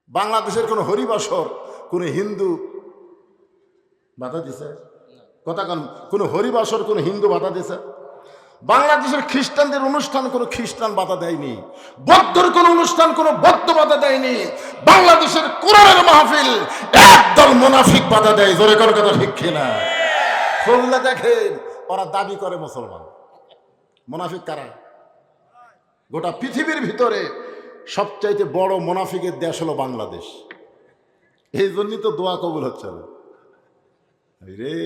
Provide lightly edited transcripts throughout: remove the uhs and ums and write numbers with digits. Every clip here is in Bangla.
বাংলাদেশের কোনো হরিবাসর কোনো হিন্দু বাধা দিছে? কথা কান, কোনো হরিবাসর কোনো হিন্দু বাধা দিছে? বাংলাদেশের খ্রিস্টানদের অনুষ্ঠান কোনো খ্রিস্টান বাধা দেয়নি, বৌদ্ধর কোনো অনুষ্ঠান কোনো বৌদ্ধ বাধা দেয়নি। বাংলাদেশের কোরআনের মাহফিল একদল মুনাফিক বাধা দেয়। জোরে কোন কথা ঠিক কিনা? খুললে দেখেন, ওরা দাবি করে মুসলমান। মুনাফিক কারা? গোটা পৃথিবীর ভিতরে সবচাইতে বড় মুনাফিকের দেশ হলো বাংলাদেশ। এই জন্যই তো দোয়া কবুল হচ্ছে না রে।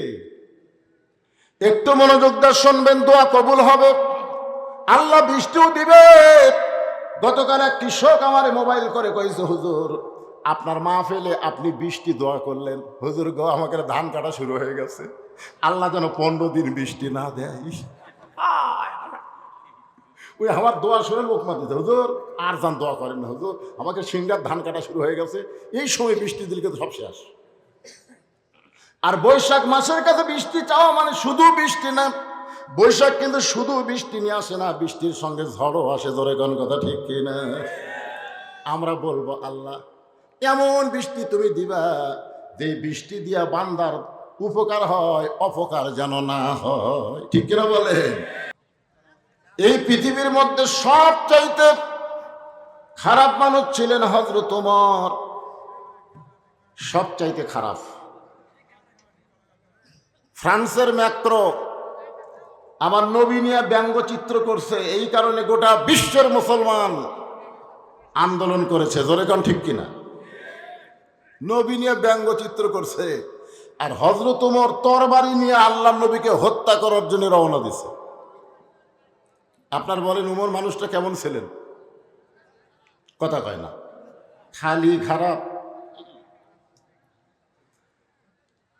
একটু মনোযোগ দিয়ে শুনবেন, দোয়া কবুল হবে, আল্লাহ বৃষ্টিও দিবে। গতকাল এক কৃষক আমার মোবাইল করে কইছে, হুজুর আপনার মাহফিলে আপনি বৃষ্টি দোয়া করলেন, হুজুর গো আমাকে ধান কাটা শুরু হয়ে গেছে, আল্লাহ যেন 15 দিন বৃষ্টি না দেয়। ওই আমার দোয়া শুনে লোক মাতিছে, হুজুর আর যান দোয়া করেন না, হুজুর আমাকে সিংড়ার ধান কাটা শুরু হয়ে গেছে, এই সময় বৃষ্টি দিলে কিন্তু সব শেষ। আর বৈশাখ মাসের কাছে বৃষ্টি চাওয়া মানে শুধু বৃষ্টি না, বৈশাখ কিন্তু শুধু বৃষ্টি নিয়ে আসে না, বৃষ্টির সঙ্গে ঝড়ও আসে। জোরে কোন কথা ঠিক কিনা? আমরা বলবো আল্লাহ এমন বৃষ্টি তুমি দিবা যে বৃষ্টি দিয়া বান্দার উপকার হয়, অপকার যেন না হয়। ঠিক কিনা বলেন? এই পৃথিবীর মধ্যে সবচাইতে খারাপ মানুষ ছিলেন হযরত ওমর। সবচাইতে খারাপ। ফ্রান্সের ম্যাক্রো আমার নবী নিয়ে ব্যঙ্গচিত্র করছে, এই কারণে গোটা বিশ্বের মুসলমান আন্দোলন করেছে। জোরে কোন ঠিক কিনা? নবী নিয়ে ব্যঙ্গচিত্র করছে, আর হযরত ওমর তরবারি নিয়ে আল্লাহর নবীকে হত্যা করার জন্য রওনা দিছে। আপনার বলেন ওমর মানুষটা কেমন ছিলেন? কথা কয় না, খালি খারাপ।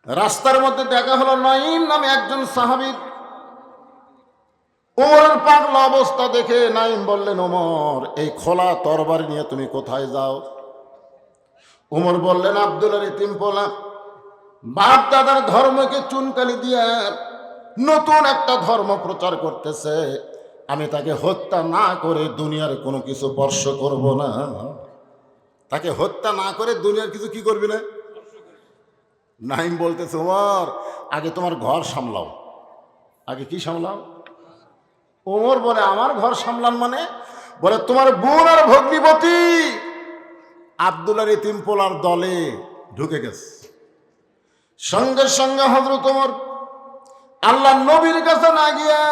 রাস্তার মধ্যে দেখা হলো নাঈম নামে একজন সাহাবীর। ওমরের পাগলা অবস্থা দেখে নাঈম বললেন, ওমর এই খোলা তরবারি নিয়ে তুমি কোথায় যাও? ওমর বললেন, আব্দুল্লাহর ইতিম পোলা বাপ দাদার ধর্মকে চুনকালি দিয়ে নতুন একটা ধর্ম প্রচার করতেছে, আমি তাকে হত্যা না করে দুনিয়ার কোনো কিছু স্পর্শ করব না। তাকে হত্যা না করে দুনিয়ার কিছু কি করবি না? নাঈম বলতেছে, ওমর আগে তোমার ঘর সামলাও। আগে কি সামলাও? ওমর বলে, আমার ঘর সামলান মানে? বলে তোমার বোন আর ভগ্নিপতি আব্দুল্লাহর ইতিম পোলার দলে ঢুকে গেছে। সঙ্গে সঙ্গে হযরত ওমর আল্লাহ নবীর কাছে না গিয়া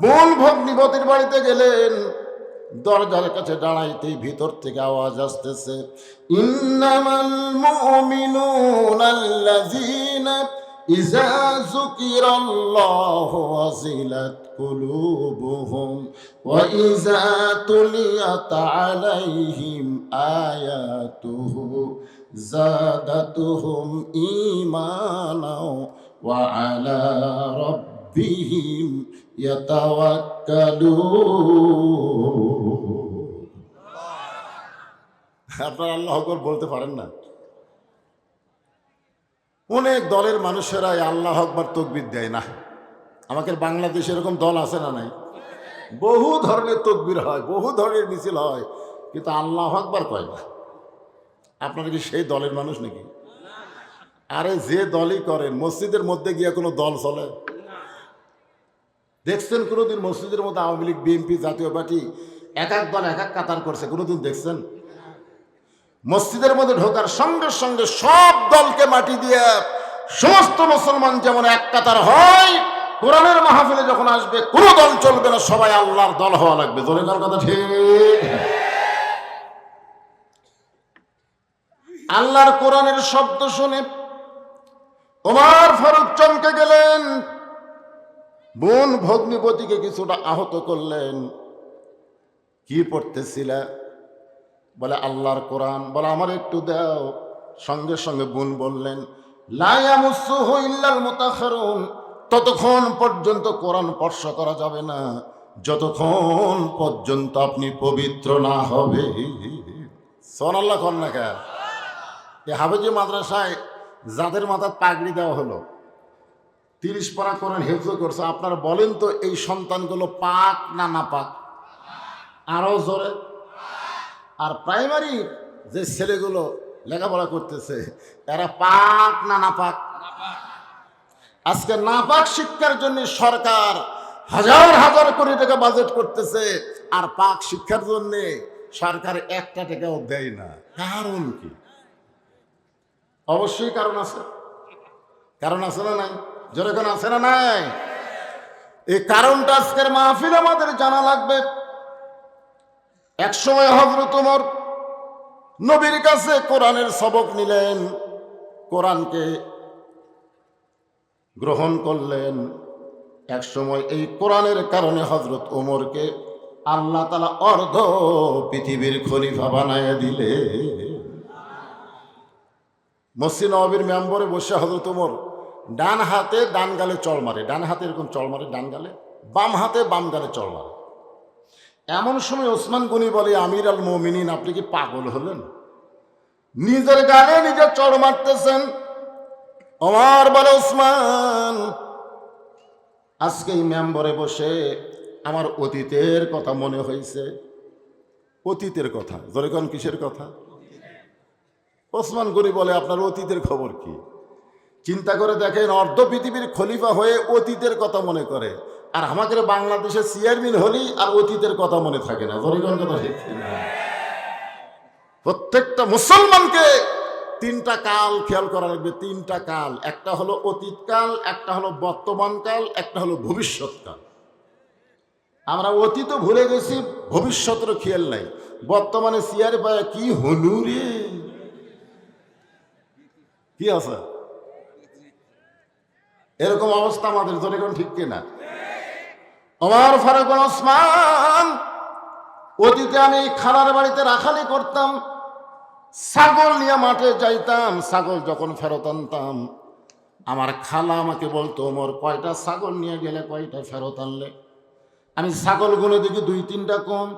বোন ভগ্নিপতির বাড়িতে গেলেন। দরজার কাছে দাঁড়াইতেই ভিতর থেকে আওয়াজ আসতেছে, ইন্নামাল মুমিনুনা আল্লাযীনা ইযা যুকিরাল্লাহু ওয়াজিলাত কুলুবুহুম ওয়া ইযা তুলিয়াত আলাইহিম আয়াতুহু যাদাতুহুম ঈমানাও ওয়া আলা রাব্বিহিম ইয়াতাওয়াক্কালুন। আপনারা আল্লাহু আকবার বলতে পারেন না? অনেক দলের মানুষেরা আল্লাহু আকবার তাকবীর দেয় না। আমাদের বাংলাদেশে এরকম দল আছে না নাই? বহু ধরনের তাকবীর হয়, বহু ধরনের মিছিল হয়, কিন্তু আল্লাহু আকবার কয় না। আপনারা কি সেই দলের মানুষ নাকি? আরে যে দলই করেন, মসজিদের মধ্যে গিয়ে কোনো দল চলে? দেখছেন কোনোদিন মসজিদের মধ্যে আওয়ামী লীগ, বিএনপি, জাতীয় পার্টি এক এক দল এক এক কাতার করছে? কোনোদিন দেখছেন? মসজিদের মধ্যে ঢোকার সঙ্গে সঙ্গে সব দলকে মাটি দিয়ে সমস্ত মুসলমান যেমন এক কাতার হয়, কোরআনের মাহফিলে যখন আসবে কোনো দল চলবে না, সবাই আল্লাহর দল হওয়া লাগবে। জোরে কার কথা ঠিক? আল্লাহর কোরআনের শব্দ শুনে ওমর ফারুক চমকে গেলেন। বোন ভগ্নিপতিকে কিছুটা আহত করলেন। কি পড়তেছিল? বলে আল্লাহর কোরআন। বলে আমার একটু দাও। সঙ্গে সঙ্গে বোন বললেন, লা ইয়ামুসসুহু ইল্লাল মুতাহহারুন, ততক্ষণ পর্যন্ত কোরআন স্পর্শ করা যাবে না যতক্ষণ পর্যন্ত আপনি পবিত্র না হবে। সুবহানাল্লাহ কোন না কে? এই হাফেজি মাদ্রাসায় যাদের মাথায় পাগড়ি দেওয়া হলো, 30 পারা কোরআন হেফজ করছে, আপনারা বলেন তো এই সন্তানগুলো পাক না না পাক? আরো জোরে। আর প্রাইমারি যে ছেলেগুলো লেখাপড়া করতেছে এরা পাক না নাপাক? আজকে নাপাক শিক্ষার জন্য সরকার হাজার হাজার কোটি টাকা বাজেট করতেছে, আর পাক শিক্ষার জন্য সরকার একটা টাকাও দেয় না। কারণ কি? অবশ্যই কারণ আছে। কারণ আছে না নাই? জোরে কোন আছে না নাই? এই কারণটা আজকের মাহফিল আমাদের জানা লাগবে। এক সময় হযরত ওমর নবীর কাছে কোরআনের সবক নিলেন, কোরআনকে গ্রহণ করলেন। এক সময় এই কোরআনের কারণে হযরত ওমরকে আল্লাহ তাআলা অর্ধ পৃথিবীর খলিফা বানায় দিলে। মসজিদ নববীর মেম্বরে বসে হযরত ওমর ডান হাতে ডান গালে চড় মারে, ডান হাতে এরকম চড় মারে ডান গালে, বাম হাতে বাম গালে চড় মারে। এমন সময় ওসমান গনি বলে, আমির আল মুমিনিন, আপনি কি পাগল হলেন? নিজের গালে নিজে চড় মারতেছেন। ওমর বলে, ওসমান, আজকে এই মেম্বরে বসে আমার অতীতের কথা মনে হয়েছে। অতীতের কথা? জোরে কোন কিসের কথা? ওসমান গনি বলে, আপনার অতীতের খবর কি? চিন্তা করে দেখেন, অর্ধ পৃথিবীর খলিফা হয়ে অতীতের কথা মনে করে, আর আমাদের বাংলাদেশে চেয়ারম্যান হলেই আর অতীতের কথা মনে থাকে না। জোরে কোন কথা ঠিক না? প্রত্যেকটা মুসলমানকে তিনটা কাল খেয়াল করা লাগবে। তিনটা কাল, একটা হলো অতীতকাল, একটা হলো বর্তমানকাল, একটা হলো ভবিষ্যৎকাল। আমরা অতীতও ভুলে গেছি, ভবিষ্যতেরও খেয়াল নাই। বর্তমানে চেয়ারে পায় কি হলু রে, কি আছে, এরকম অবস্থা আমাদের। জোরে কোন ঠিক কিনা? ওমর ফারুক ওসমান, অতীতে আমি খালার বাড়িতে রাখালি করতাম, ছাগল নিয়ে মাঠে যাইতাম। ছাগল যখন ফেরত আনতাম, আমার খালা আমাকে বলতো, ওমর কয়টা ছাগল নিয়ে গেলে, কয়টা ফেরত আনলে? আমি ছাগলগুলো দেখি 2-3টা কম।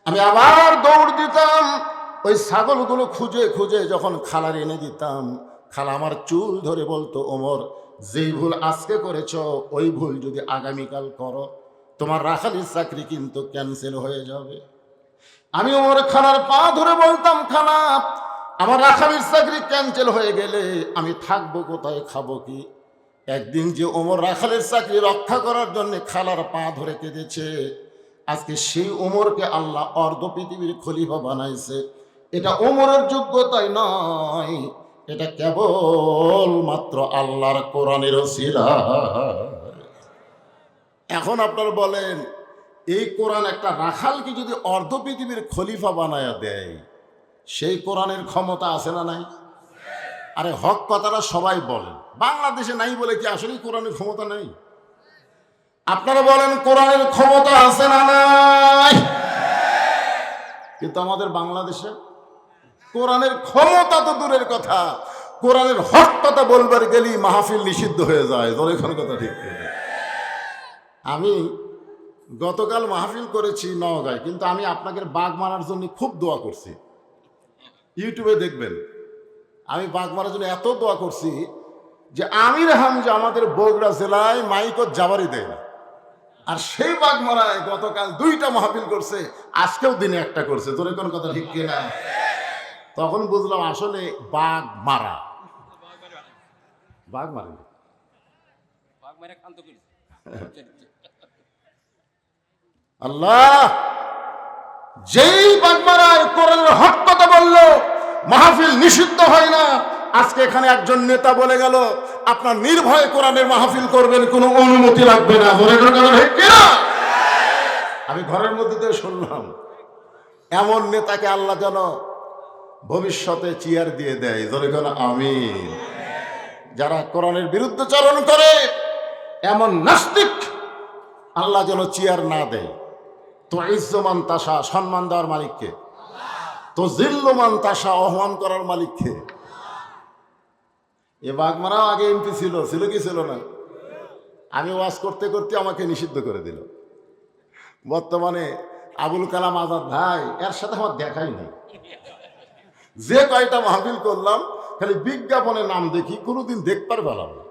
আমি আবার দৌড় দিতাম, ওই ছাগলগুলো খুঁজে খুঁজে যখন খালার এনে দিতাম, খালা আমার চুল ধরে বলতো, ওমর, যেই ভুল আজকে করেছ ওই ভুল যদি আগামীকাল করো, তোমার রাখালির চাকরি কিন্তু ক্যান্সেল হয়ে যাবে। আমি ওমর খালার পা ধরে বলতাম, খালা, আমার রাখালির চাকরি ক্যান্সেল হয়ে গেলে আমি থাকবো কোথায়, খাবো কি? একদিন যে ওমর রাখালের চাকরি রক্ষা করার জন্য খালার পা ধরে কেঁদেছে, আজকে সেই ওমরকে আল্লাহ অর্ধ পৃথিবীর খলিফা বানাইছে। এটা ওমরের যোগ্যতাই নয়, এটা কেবল মাত্র আল্লাহর কোরআনের ওসিলা। এখন আপনারা বলেন, এই কোরআন একটা রাখালকে যদি অর্ধ পৃথিবীর খলিফা বানায়া দেয়, সেই কোরআনের ক্ষমতা আছে না নাই? আরে হক কথাটা সবাই বলেন, বাংলাদেশে নাই বলে কি আসলে কোরআনের ক্ষমতা নাই? আপনারা বলেন, কোরআনের ক্ষমতা আছে না নাই? কিন্তু আমাদের বাংলাদেশে কোরআনের ক্ষমতা তো দূরের কথা, কোরআনের হক কথা বলবার গেলেই মাহফিল নিষিদ্ধ হয়ে যায়। এখন কথা ঠিক। আমি গতকাল মাহফিল করেছি নওগাঁয়, কিন্তু আমি আপনাদের বাঘ মারার জন্য খুব দোয়া করছি। ইউটিউবে দেখবেন, আমি বাঘ মারার জন্য এত দোয়া করছি যে আমির হামজা আমাদের বগুড়া জেলায় মাইকত যাবারই দেয় না, আর সেই বাঘ মারায় গতকাল 2টা মাহফিল করছে, আজকেও দিনে একটা করছে। তোর কোন কথা ঠিক কিনা? তখন বুঝলাম আসলে বাঘ মারা, বাঘ মারে আল্লাহ। যেই বাঘ মারায় কোরআনের হক কথা বললো, মাহফিল নিষিদ্ধ হয় না। আজকে এখানে একজন নেতা বলে গেল, আপনার নির্ভয়ে কোরআনের মাহফিল করবেন, কোনো অনুমতি লাগবে না। আমি ঘরের মধ্যে দিয়ে শুনলাম, এমন নেতাকে আল্লাহ যেন ভবিষ্যতে চেয়ার দিয়ে দেয়। যেন আমিন। যারা কোরআনের বিরুদ্ধাচরণ করে, এমন নাস্তিক আল্লাহ যেন চেয়ার না দেয়। তো ইজ্জমান তাসা, সম্মান দেওয়ার মালিককে। তো জিল্লমান তাসা, অপমান করার মালিককে। এ বাগমারাও আগে এমপি ছিল কি ছিল না? আমি ওয়াজ করতে করতে আমাকে নিষিদ্ধ করে দিল। বর্তমানে আবুল কালাম আজাদ ভাই, এর সাথে আমার দেখাই নেই। যে কয়টা মাহফিল করলাম, খালি বিজ্ঞাপনের নাম দেখি, কোনোদিন দেখবার পেলাম না।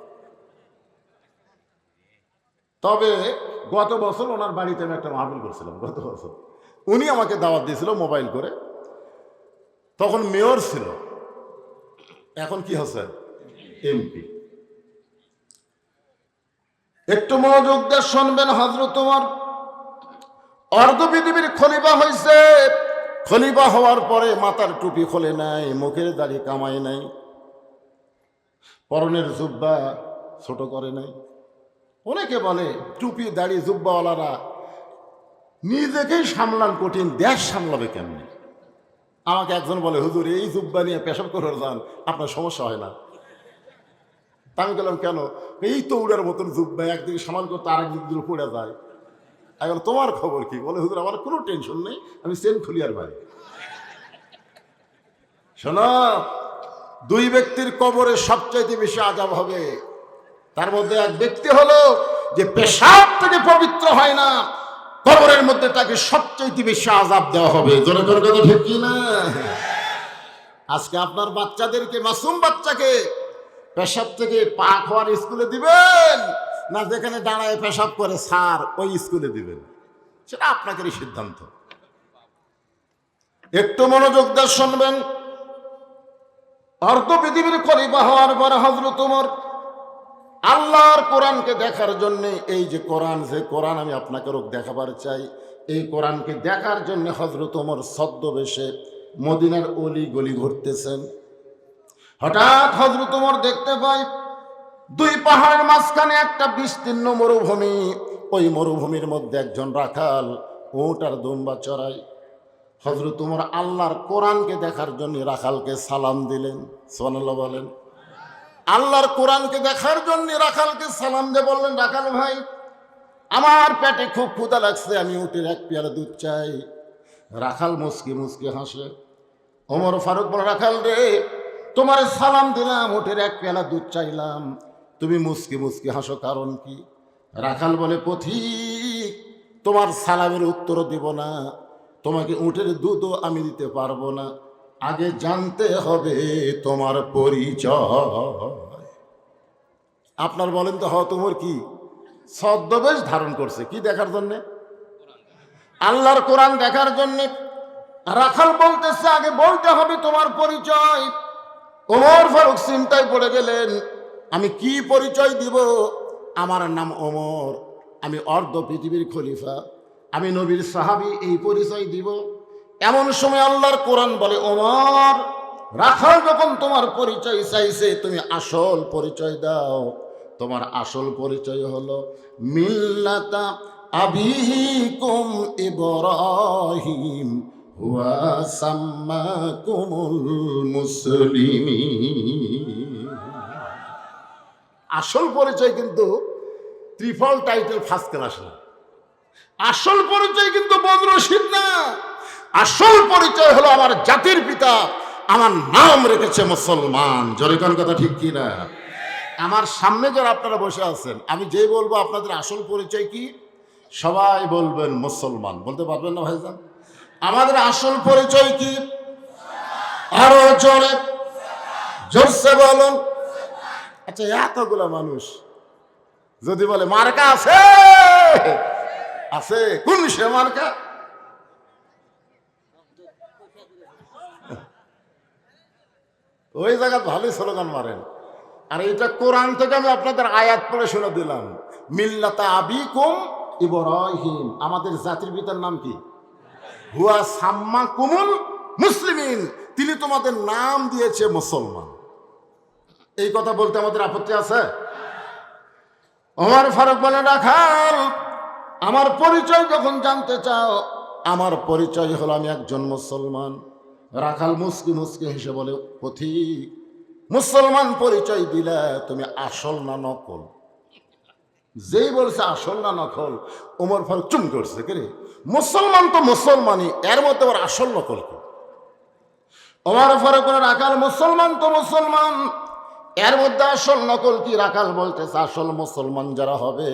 তবে গত বছর ওনার বাড়িতে আমি একটা মাহফিল করছিলাম। গত বছর উনি আমাকে দাওয়াত দিয়েছিল মোবাইল করে। তখন মেয়র ছিল, এখন কি হচ্ছে এমপি। একটু মনোযোগ দিয়ে শুনবেন, হযরত ওমর অর্ধ পৃথিবীর খলিফা হয়েছে। খলিফা হওয়ার পরে মাথার টুপি খোলে নাই, মুখের দাড়ি কামায় নাই, পরনের জুব্বা ছোট করে নাই। অনেকে বলে টুপি দাড়ি জুব্বাওয়ালারা নিজেকেই সামলান কঠিন, দেশ সামলাবে কেমনি। আমাকে একজন বলে, হুজুর এই জুব্বা নিয়ে পেশাব করে যান, আপনার সমস্যা হয় না? আমি গেলাম, কেন? এই তো উড়ার মতন জুব্বা, একদিকে সামাল করতে আরেক দিক দিয়ে পড়ে যায়। আমি বললাম, তোমার খবর কি? বলে, হুজুর আমার কোনো টেনশন নেই, আমি চেন খুলি আর ভাই। শোনো, দুই ব্যক্তির কবরে সবচাইতে বেশি আযাব হবে। তার মধ্যে এক ব্যক্তি হলো যে পেশাব থেকে পবিত্র হয় না, কবরের মধ্যে তাকে সবচাইতে বেশি আযাব দেওয়া হবে। জনগণের কথা ঠিক কি না? আজকে আপনার বাচ্চাদেরকে, মাসুম বাচ্চাকে পেশাব থেকে পাক হওয়ার স্কুলে দিবেন, না যেখানে দাঁড়ায় পেশাব করে স্যার ওই স্কুলে দিবেন, সেটা আপনাদেরই সিদ্ধান্ত। একটু মনোযোগ দিয়ে শুনবেন। অর্ধ পৃথিবীর খলিফা হওয়ার পর হযরত ওমর আল্লাহর কোরআনকে দেখার জন্য, এই যে কোরআন, যে কোরআন আমি আপনাকে দেখাবার চাই, এই কোরআনকে দেখার জন্য হযরত ওমর ছদ্মবেশে মদিনার অলি গলি ঘুরতেছেন। হঠাৎ হযরত ওমর দেখতে পায় দুই পাহাড়ের মাঝখানে একটা বিস্তীর্ণ মরুভূমি। ওই মরুভূমির মধ্যে একজন রাখাল উট আর দুম্বা চড়ায়। হযরত ওমর আল্লাহর কোরআনকে দেখার জন্য রাখালকে সালাম দিলেন। সুবহানাল্লাহ বলেন। আল্লাহর কোরআনকে দেখার জন্য রাখালকে সালাম দিয়ে বললেন, রাখাল ভাই, আমার পেটে খুব ক্ষুধা লাগছে, আমি উটের এক পেয়ালা দুধ চাই। রাখাল মুসকি মুসকি হাসে। ওমর ফারুক বলে, রাখাল রে, তোমার সালাম দিলাম, উটের এক পেয়ালা দুধ চাইলাম, তুমি মুসকি মুসকি হাসো কারণ কি? রাখাল বলে, পথিক, তোমার সালামের উত্তর দিব না, তোমাকে উটের দুধও আমি দিতে পারবো না, আগে জানতে হবে তোমার পরিচয়। আপনার বলেন তো, ওমর কি ছদ্মবেশ ধারণ করছে কি দেখার জন্যে? আল্লাহর কোরআন দেখার জন্যে। রাখাল বলতেছে, আগে বলতে হবে তোমার পরিচয়। ওমর ফারুক চিন্তায় পড়ে গেলেন, আমি কি পরিচয় দিব? আমার নাম ওমর, আমি অর্ধ পৃথিবীর খলিফা, আমি নবীর সাহাবী, এই পরিচয় দিব? এমন সময় আল্লাহর কোরআন বলে, ওমর, রাখাল যখন তোমার পরিচয় চাইছে, তুমি আসল পরিচয় দাও। তোমার আসল পরিচয় হলো মিল্লাতা আবিকুম ইব্রাহিম ওয়া সাম্মাকুমুল মুসলিমিন। আসল পরিচয় কিন্তু ত্রিফল টাইটেল ফার্স্ট ক্লাস না। আসল পরিচয় কিন্তু বদরশিদ না। আসল পরিচয় হলো আমার জাতির পিতা, আমার নাম রেখেছে মুসলমান। জোরে কোন কথা ঠিক কি না? আমার সামনে যারা আপনারা বসে আছেন, আমি যেই বলবো আপনাদের আসল পরিচয় কি, সবাই বলবেন মুসলমান। বলতে পারবেন না ভাইজান? আমাদের আসল পরিচয় কি? আরো জোরে জোরসে বলুন। আচ্ছা, এতগুলো মানুষ যদি বলে মার্কা আছে, আছে, কোন সে মার্কা? ওই জায়গা ভালোই স্লোগান মারেন। আর এটা কোরআন থেকে আমি আপনাদের আয়াত পড়ে শুনে দিলাম, মিল্লাতা আবিকুম ইব্রাহিম, আমাদের জাতির পিতার নাম কি? হুয়া সাম্মাকুমুল মুসলিমিন, তিনি তোমাদের নাম দিয়েছে মুসলমান। এই কথা বলতে আমাদের আপত্তি আছে? ওমর ফারুক বলে, রাখাল, আমার পরিচয় যখন জানতে চাও, আমার পরিচয় হলো আমি একজন মুসলমান। রাখাল মুসকি মুসকি হেসে বলে, পথিক, মুসলমান পরিচয় দিলে তুমি আসল না নকল? যেই বলছে আসল না নকল, ওমর ফারুক চুম করছে, কে রে, মুসলমান তো মুসলমানই, এর মধ্যে ওর আসল নকল কি? ওমর ফারুক বলে, রাখাল, মুসলমান তো মুসলমান, এর মধ্যে আসল নকল কি? রাখাল বলতেছে, আসল মুসলমান যারা হবে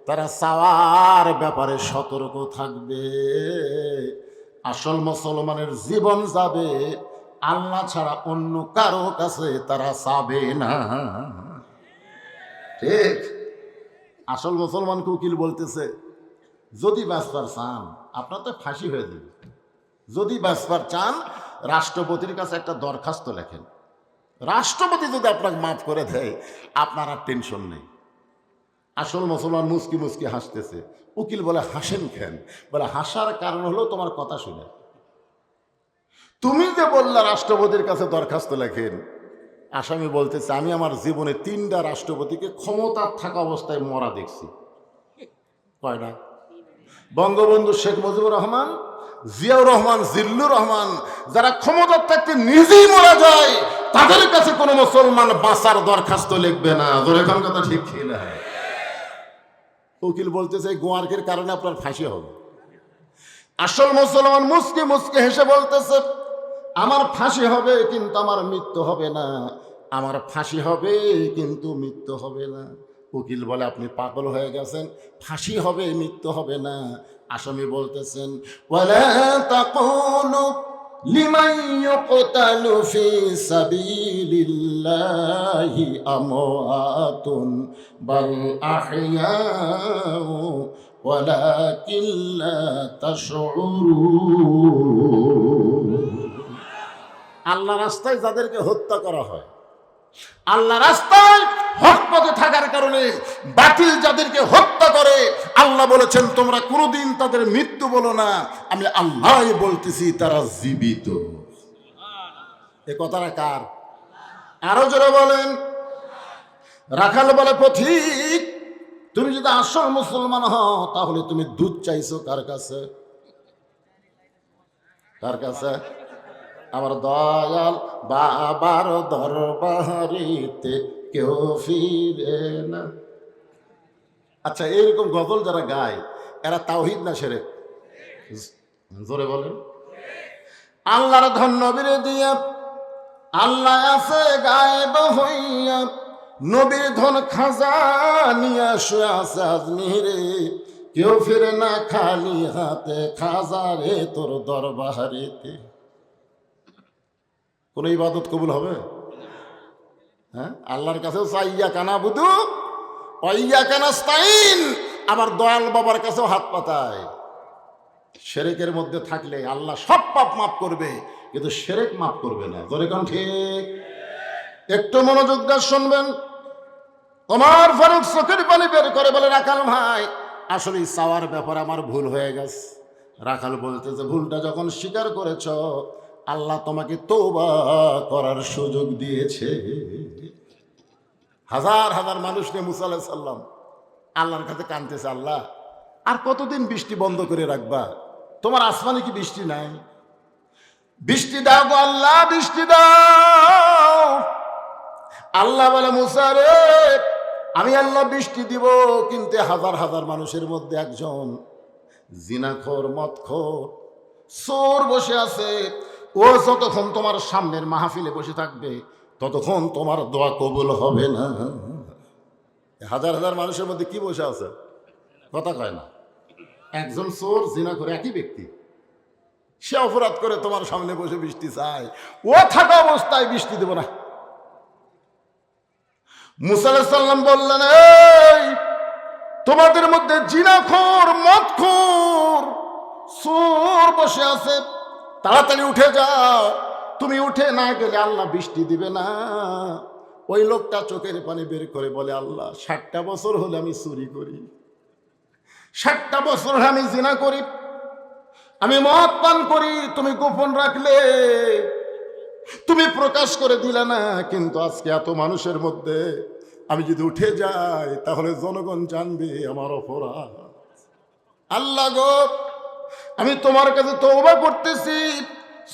তারা চাওয়ার ব্যাপারে সতর্ক থাকবে। আসল মুসলমানের জীবন যাবে, আল্লাহ ছাড়া অন্য কারো কাছে তারা চাবে না। ঠিক? আসল মুসলমানকে উকিল বলতেছে, যদি বাঁচবার চান, আপনার তো ফাঁসি হয়ে যাবে, যদি বাঁচবার চান রাষ্ট্রপতির কাছে একটা দরখাস্ত লেখেন, রাষ্ট্রপতি যদি আপনাকে মাফ করে দেয় আপনার আর টেনশন নেই। আসল মুসলমান মুস্কি মুস্কি হাসতেছে। উকিল বলে হাসেন কেন? বলে হাসার কারণ হলো তোমার কথা শুনে। তুমি যে বললা রাষ্ট্রপতির কাছে দরখাস্ত লেখেন, আসামি বলতেছে আমি আমার জীবনে 3টা রাষ্ট্রপতিকে ক্ষমতার থাকা অবস্থায় মরা দেখছি। কয়টা? বঙ্গবন্ধু শেখ মুজিবুর রহমান, জিয়াউর রহমান, জিল্লুর রহমান, যারা ক্ষমতার থাকতে নিজেই মারা যায়, তাদের কাছে কোনো মুসলমান বাঁচার দরখাস্ত লিখবে না। এখন কথা ঠিক ছিল। উকিল বলতেছে গোয়ার্কের কারণে আপনার ফাঁসি হবে। আসল মুসলমান মুসকে মুসকে হেসে বলতেছে আমার ফাঁসি হবে কিন্তু আমার মৃত্যু হবে না, আমার ফাঁসি হবে কিন্তু মৃত্যু হবে না। উকিল বলে আপনি পাগল হয়ে গেছেন, ফাঁসি হবে মৃত্যু হবে না। আসামি বলতেছেন ওয়ালা তাকুলু লিমান ইউকতালু ফি সাবিলিল্লাহি আমওয়াতুন বাল আহইয়াউ ওয়ালাকিন লা তাশউরুন। আল্লাহ রাস্তায় যাদেরকে হত্যা করা হয়, আল্লাহ রাস্তায় হক পথে থাকার কারণে বাতিল যাদেরকে হত্যা করে, আল্লাহ বলেছেন তোমরা কোনোদিন তাদের মৃত্যু বলো না, আমি আল্লাহ বলতেছি তারা জীবিত। এ কথাটা কার? আরো জোরে বলেন। রাখাল বলে পথিক তুমি যদি আসল মুসলমান হও তাহলে তুমি দুধ চাইছো কার কাছে? কার কাছে? আমার দয়াল বাবার দরবারিতে কেউ ফিরে না। আচ্ছা, এইরকম গজল যারা গায় এরা তাওহীদ না শিরক? জোরে বলেন। আল্লাহর ধন নবীর দিয়া আল্লাহ আছে গায়েব হইয়া, নবীর ধন খাজা নিয়া শুয়ে আছে আজমিরে, কেউ ফিরে না খালি হাতে, খাজা রে তোর দরবারিতে। কোন ইবাদত কবুল হবে? হ্যাঁ, আল্লাহর কাছেও চাইয়া কানা বুধু অইয়া কানাস্তাইন, আবার দয়াল বাবার কাছেও হাত পাতায়। শিরকের মধ্যে থাকলে আল্লাহ সব পাপ মাফ করবে, কিন্তু শিরক মাফ করবে না। জোরে কোন ঠিক? একটু মনোযোগ দিয়ে শুনবেন। ওমর ফারুক চোখের পানি বের করে বলে রাখাল ভাই আসলে চাওয়ার ব্যাপারে আমার ভুল হয়ে গেছে। রাখাল বলতেছে ভুলটা যখন স্বীকার করেছ আল্লাহ তোমাকে তওবা করার সুযোগ দিয়েছে। হাজার হাজার মানুষ নিয়ে মুসা আলাইহিস সালাম আল্লাহর কাছে কাঁদতেছে, আল্লাহ আর কতদিন বৃষ্টি বন্ধ করে রাখবা? তোমার আসমানে কি বৃষ্টি নাই? বৃষ্টি দাও গো আল্লাহ, বৃষ্টি দাও। আল্লাহ বলে মুসা রে আমি আল্লাহ বৃষ্টি দিব, কিন্তু হাজার হাজার মানুষের মধ্যে একজন জিনাখোর, মদখোর, চোর বসে আছে। ও যতক্ষণ তোমার সামনের মাহফিলে বসে থাকবে ততক্ষণ তোমার দোয়া কবুল হবে না। হাজার হাজার মানুষের মধ্যে কি বসে আছে? কথা কয় না। একজন চোর, জিনাখোর, একই ব্যক্তি, সে অপরাধ করে তোমার সামনে বসে বৃষ্টি চায়, ও থাকা অবস্থায় বৃষ্টি দেব না। মুসা আলাইহিস সালাম বললেন এই তোমাদের মধ্যে জিনাখোর, মদখোর, চোর বসে আছে, তাড়াতাড়ি উঠে যাও। তুমি উঠে না গেলে আল্লাহ বৃষ্টি দিবে না। ওই লোকটা চোখের পানি বের করে বলে আল্লাহ 60টা বছর হলে আমি চুরি করি, 60টা বছর হলে আমি জিনা করি, আমি মদ পান করি, তুমি গোপন রাখলে, তুমি প্রকাশ করে দিলে না, কিন্তু আজকে এত মানুষের মধ্যে আমি যদি উঠে যাই তাহলে জনগণ জানবে আমার অপরাধ। আল্লাহ গো আমি তোমার কাছে তওবা করতেছি,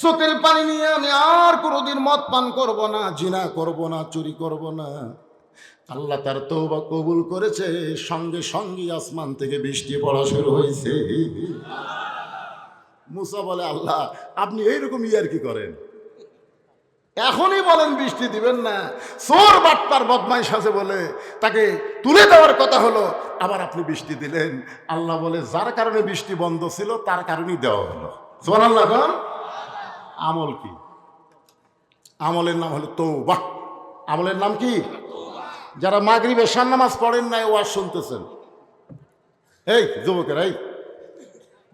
চোখের পানি নিয়ে আমি আর কোনোদিন মদ পান করব না, জিনা করব না, চুরি করব না। আল্লাহ তার তওবা কবুল করেছে, সঙ্গে সঙ্গে আসমান থেকে বৃষ্টি পড়া শুরু হয়েছে। মুসা বলে আল্লাহ আপনি এইরকম ইয়ার কি করেন? এখনই বলেন বৃষ্টি দিবেন না, চোর বাটপার বদমাইশ আছে বলে তাকে তুলে দেওয়ার কথা হলো, আবার আপনি বৃষ্টি দিলেন। আল্লাহ বলে যার কারণে বৃষ্টি বন্ধ ছিল তার কারণেই দেওয়া হলো। সুবহানাল্লাহ। কোন আমল কি? আমলের নাম হলো তওবা। আমলের নাম কি? যারা মাগরিব এশার নামাজ পড়েন নাই ওয়াজ শুনতেছেন, এই যুবকের, এই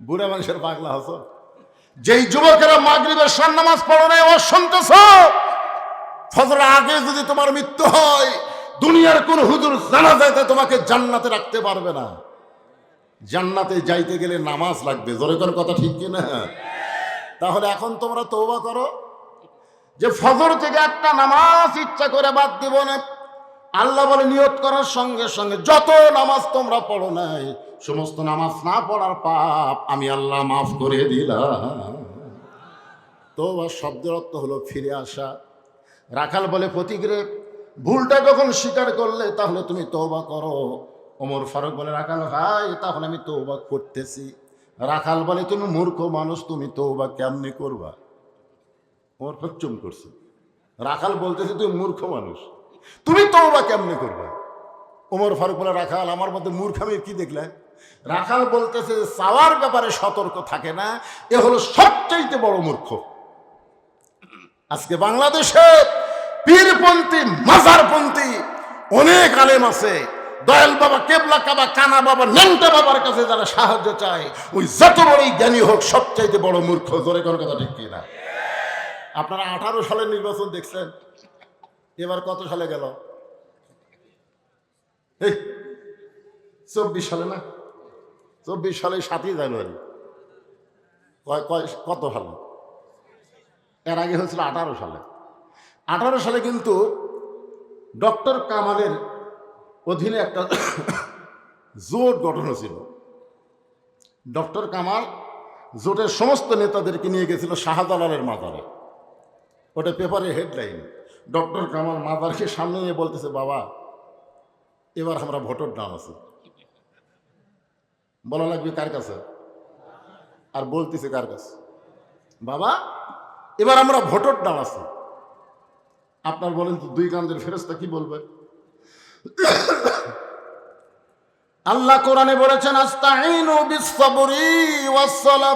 বুড়া মানুষের পাগলা হস, যেই যুবকেরা মাগরিবের সার নামাজ পড়ো নাই, ও শুনতেছ, ফজরের আগে যদি তোমার মৃত্যু হয়, দুনিয়ার কোন হুজুর জানাজাতে তোমাকে জান্নাতে রাখতে পারবে না। জান্নাতে যাইতে গেলে নামাজ লাগবে। জোরে কোন কথা ঠিক কিনা? তাহলে এখন তোমরা তওবা করো যে ফজর থেকে একটা নামাজ ইচ্ছা করে বাদ দিব না। আল্লাহ বলে নিয়ত করার সঙ্গে সঙ্গে যত নামাজ তোমরা পড়ো নাই, সমস্ত নামাজ না পড়ার পাপ আমি আল্লাহ মাফ করে দিলাম। তওবা শব্দের অর্থ হলো ফিরে আসা। রাখাল বলে ফতিকরে, ভুলটা যখন স্বীকার করলে তাহলে তুমি তওবা করো। ওমর ফারুক বলে রাখাল ভাই, তাহলে আমি তওবা করতেছি। রাখাল বলে তুমি মূর্খ মানুষ, তুমি তওবা কেমনে করবা? ওমর ফারুক চুপ করছে। রাখাল বলতেছে তুমি মূর্খ মানুষ, তুমি তওবা কেমনে করবা? ওমর ফারুক বলে রাখাল, আমার মধ্যে মূর্খামি কি দেখলে? রাখাল বলতেছে চাওয়ার ব্যাপারে সতর্ক থাকে না, এ হলো সবচাইতে বড় মূর্খ। আজকে বাংলাদেশে পীরপন্থী মাজারপন্থী অনেক আলেম আছে। দয়াল বাবা, কেবলা কাবা, কানা বাবা, ন্যাংটা বাবার কাছে যারা সাহায্য চায়, ওই যত বড়ই জ্ঞানী হোক সবচাইতে বড় মূর্খ। জোরে কোন কথা ঠিক কিনা? আপনারা 18 সালের নির্বাচন দেখছেন, এবার কত সালে গেল? 24 সালে না? 24 সালে 7ই জানুয়ারি। কত সালে? এর আগে হয়েছিল 18 সালে। 18 সালে কিন্তু ডক্টর কামালের অধীনে একটা জোট গঠন ছিল। ডক্টর কামাল জোটের সমস্ত নেতাদেরকে নিয়ে গেছিল শাহজালালের মাজারে। ওটা পেপারের হেডলাইন। ডক্টর কামাল মাজারকে সামনে নিয়ে বলতেছে, বাবা এবার আমরা ভোটের ডান আছি। বলা লাগবে কার কাছে? আর বলতেছে কার কাছে? বাবা এবার আমরা ভোটের ডান আছি। আপনার বলেন তো, দুই কান্দের ফেরেশতা কি বলবে? আল্লাহ কোরআনে বলেছেন, আস্তাঈনু বিস-সাবরি ওয়াস-সালাহ।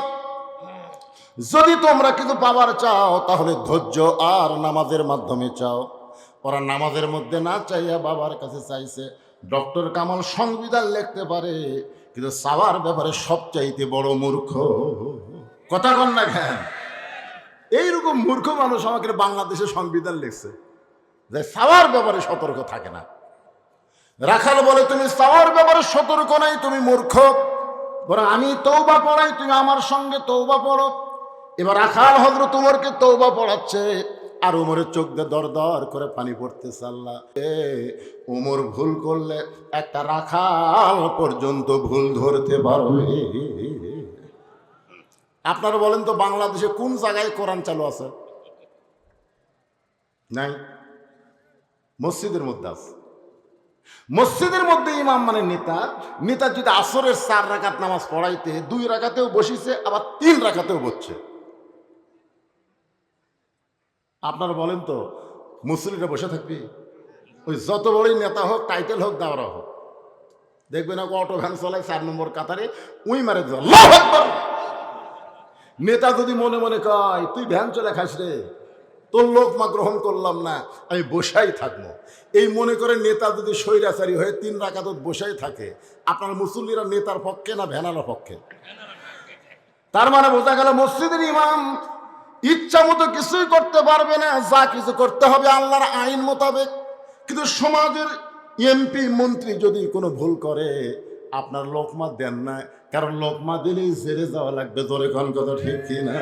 যদি তোমরা কিছু পাবার চাও তাহলে ধৈর্য আর নামাজের মাধ্যমে চাও। ওরা নামাজের মধ্যে না চাইয়া বাবার কাছে চাইছে। ডক্টর কামাল সংবিধান লিখতে পারে, কিন্তু চাওয়ার ব্যাপারে সবচাইতে বড় মূর্খ। কথা কন না কেন? এইরকম মূর্খ মানুষ আমাকে বাংলাদেশে সংবিধান লিখছে যে চাওয়ার ব্যাপারে সতর্ক থাকে না। রাখাল বলে তুমি চাওয়ার ব্যাপারে সতর্ক নাই, তুমি মূর্খ। বরং আমি তওবা পড়াই, তুমি আমার সঙ্গে তওবা পড়ো। এবার রাখাল হযরত উমরকে তওবা পড়াচ্ছে, আর উমরের চোখ দিয়ে দর দর করে পানি পড়তেছে। আল্লাহ, উমর ভুল করলে একটা রাখাল পর্যন্ত ভুল ধরতে পারবে। আপনারা বলেন তো, বাংলাদেশে কোন জায়গায় কোরআন চালু আছে? নাই। মসজিদের মধ্যে আছে। মসজিদের মধ্যে ইমাম মানে নেতা। নেতা যদি আসরের 4 রাকাত নামাজ পড়াইতে 2 রাকাতেও বসিছে, আবার 3 রাকাতেও বসছে। আপনারা বলেন তো, মুসল্লিরা বসে থাকবি? ওই যত বড়ই নেতা হোক, টাইটেল হোক, দাওরা হোক, দেখবেন অটো ভ্যান চলায় 4 নম্বর কাতারে উই মারে দিল। আল্লাহু আকবার। নেতা যদি মনে মনে কয় তুই ভ্যান চলে খাস রে, তোর লোকমা গ্রহণ করলাম না, আমি বসাই থাকবো, এই মনে করে নেতা যদি স্বৈরাচারী হয়ে 3 রাকাত বসাই থাকে, আপনার মুসল্লিরা নেতার পক্ষে না ভ্যানালার পক্ষে? তার মানে বোঝা গেল মসজিদের ইমাম ইচ্ছা মতো কিছুই করতে পারবে না, যা কিছু করতে হবে আল্লাহর আইন মোতাবেক। কিন্তু সমাজের এমপি মন্ত্রী যদি কোনো ভুল করে, আপনার লোকমা দেন না, কারণ লোকমা দিলেই জেলে যাওয়া লাগবে। জোরে কোন কথা ঠিক কিনা?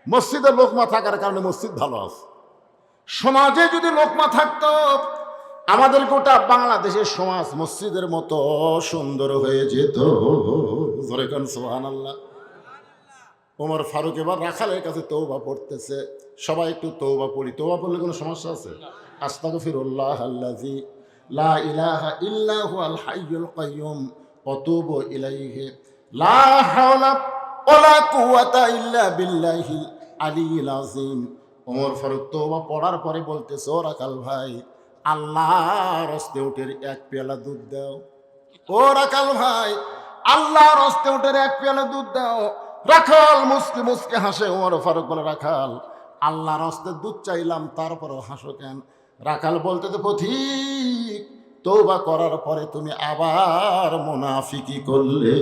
মসজিদে লোকমা থাকার কারণে মসজিদ ভালো আছে। সমাজে যদি লোকমা থাকতো, আমাদের গোটা বাংলাদেশের সমাজ মসজিদের মতো সুন্দর হয়ে যেত। জোরে কোন সুবহানাল্লাহ। ওমর ফারুক এবার রাখালের কাছে তওবা পড়তেছে। সবাই একটু তওবা পড়ি। তওবা পড়লে কোনো সমস্যা আছে? আস্তাগফিরুল্লাহ আল্লাযী লা ইলাহা ইল্লা হুয়াল হাইয়ুল কাইয়্যুম ওয়া তুবু ইলাইহি লা হাওলা ওয়ালা কুওয়াতা ইল্লা বিল্লাহিল আলিয়্যিল আযীম। ওমর ফারুক তওবা পড়ার পরে বলতেছে, ও রাখাল ভাই, আল্লাহর হস্তে উটের 1 পেয়ালা দুধ দাও। ও রাখাল ভাই, আল্লাহর হস্তে উটের 1 পেয়ালা দুধ দাও। রাখাল মুসকে মুসকে হাসে। ওমর ফারুক বলে, রাখাল আল্লাহর হস্তে দুধ চাইলাম, তারপরও হাসো কেন? রাখাল বলতে তো পথিক, তওবা করার পরে তুমি আবার মুনাফিকি করলে।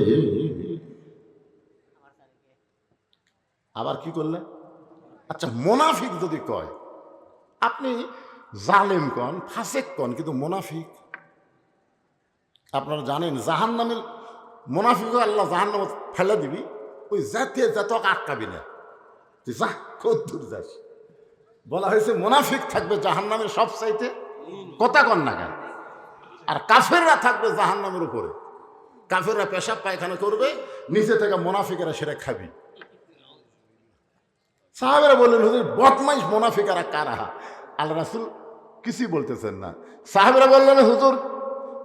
আবার কি করলেন? আচ্ছা, মোনাফিক যদি কয়, আপনি জালেম কন, ফাসেক কন, কিন্তু মোনাফিক, আপনারা জানেন জাহান্নামের মোনাফিক আল্লাহ জাহান্নামে ফেলে দিবি, ওই জাতীয় যত আটকাবি না, তুই যা কত দূর যাস। বলা হয়েছে মোনাফিক থাকবে জাহান্নামের সব চাইতে, কথা কন না কেন? আর কাফেররা থাকবে জাহান্নামের উপরে। কাফেররা পেশাব পায়খানা করবে, নিচে থেকে মোনাফিকেরা সেটা খাবি। সাহাবেরা বললেন, হুজুর বদমাইশ মোনাফিকেরা কারা? আল্লাহ রাসূল কিছুই বলতেছেন না। সাহাবেরা বললেন, হুজুর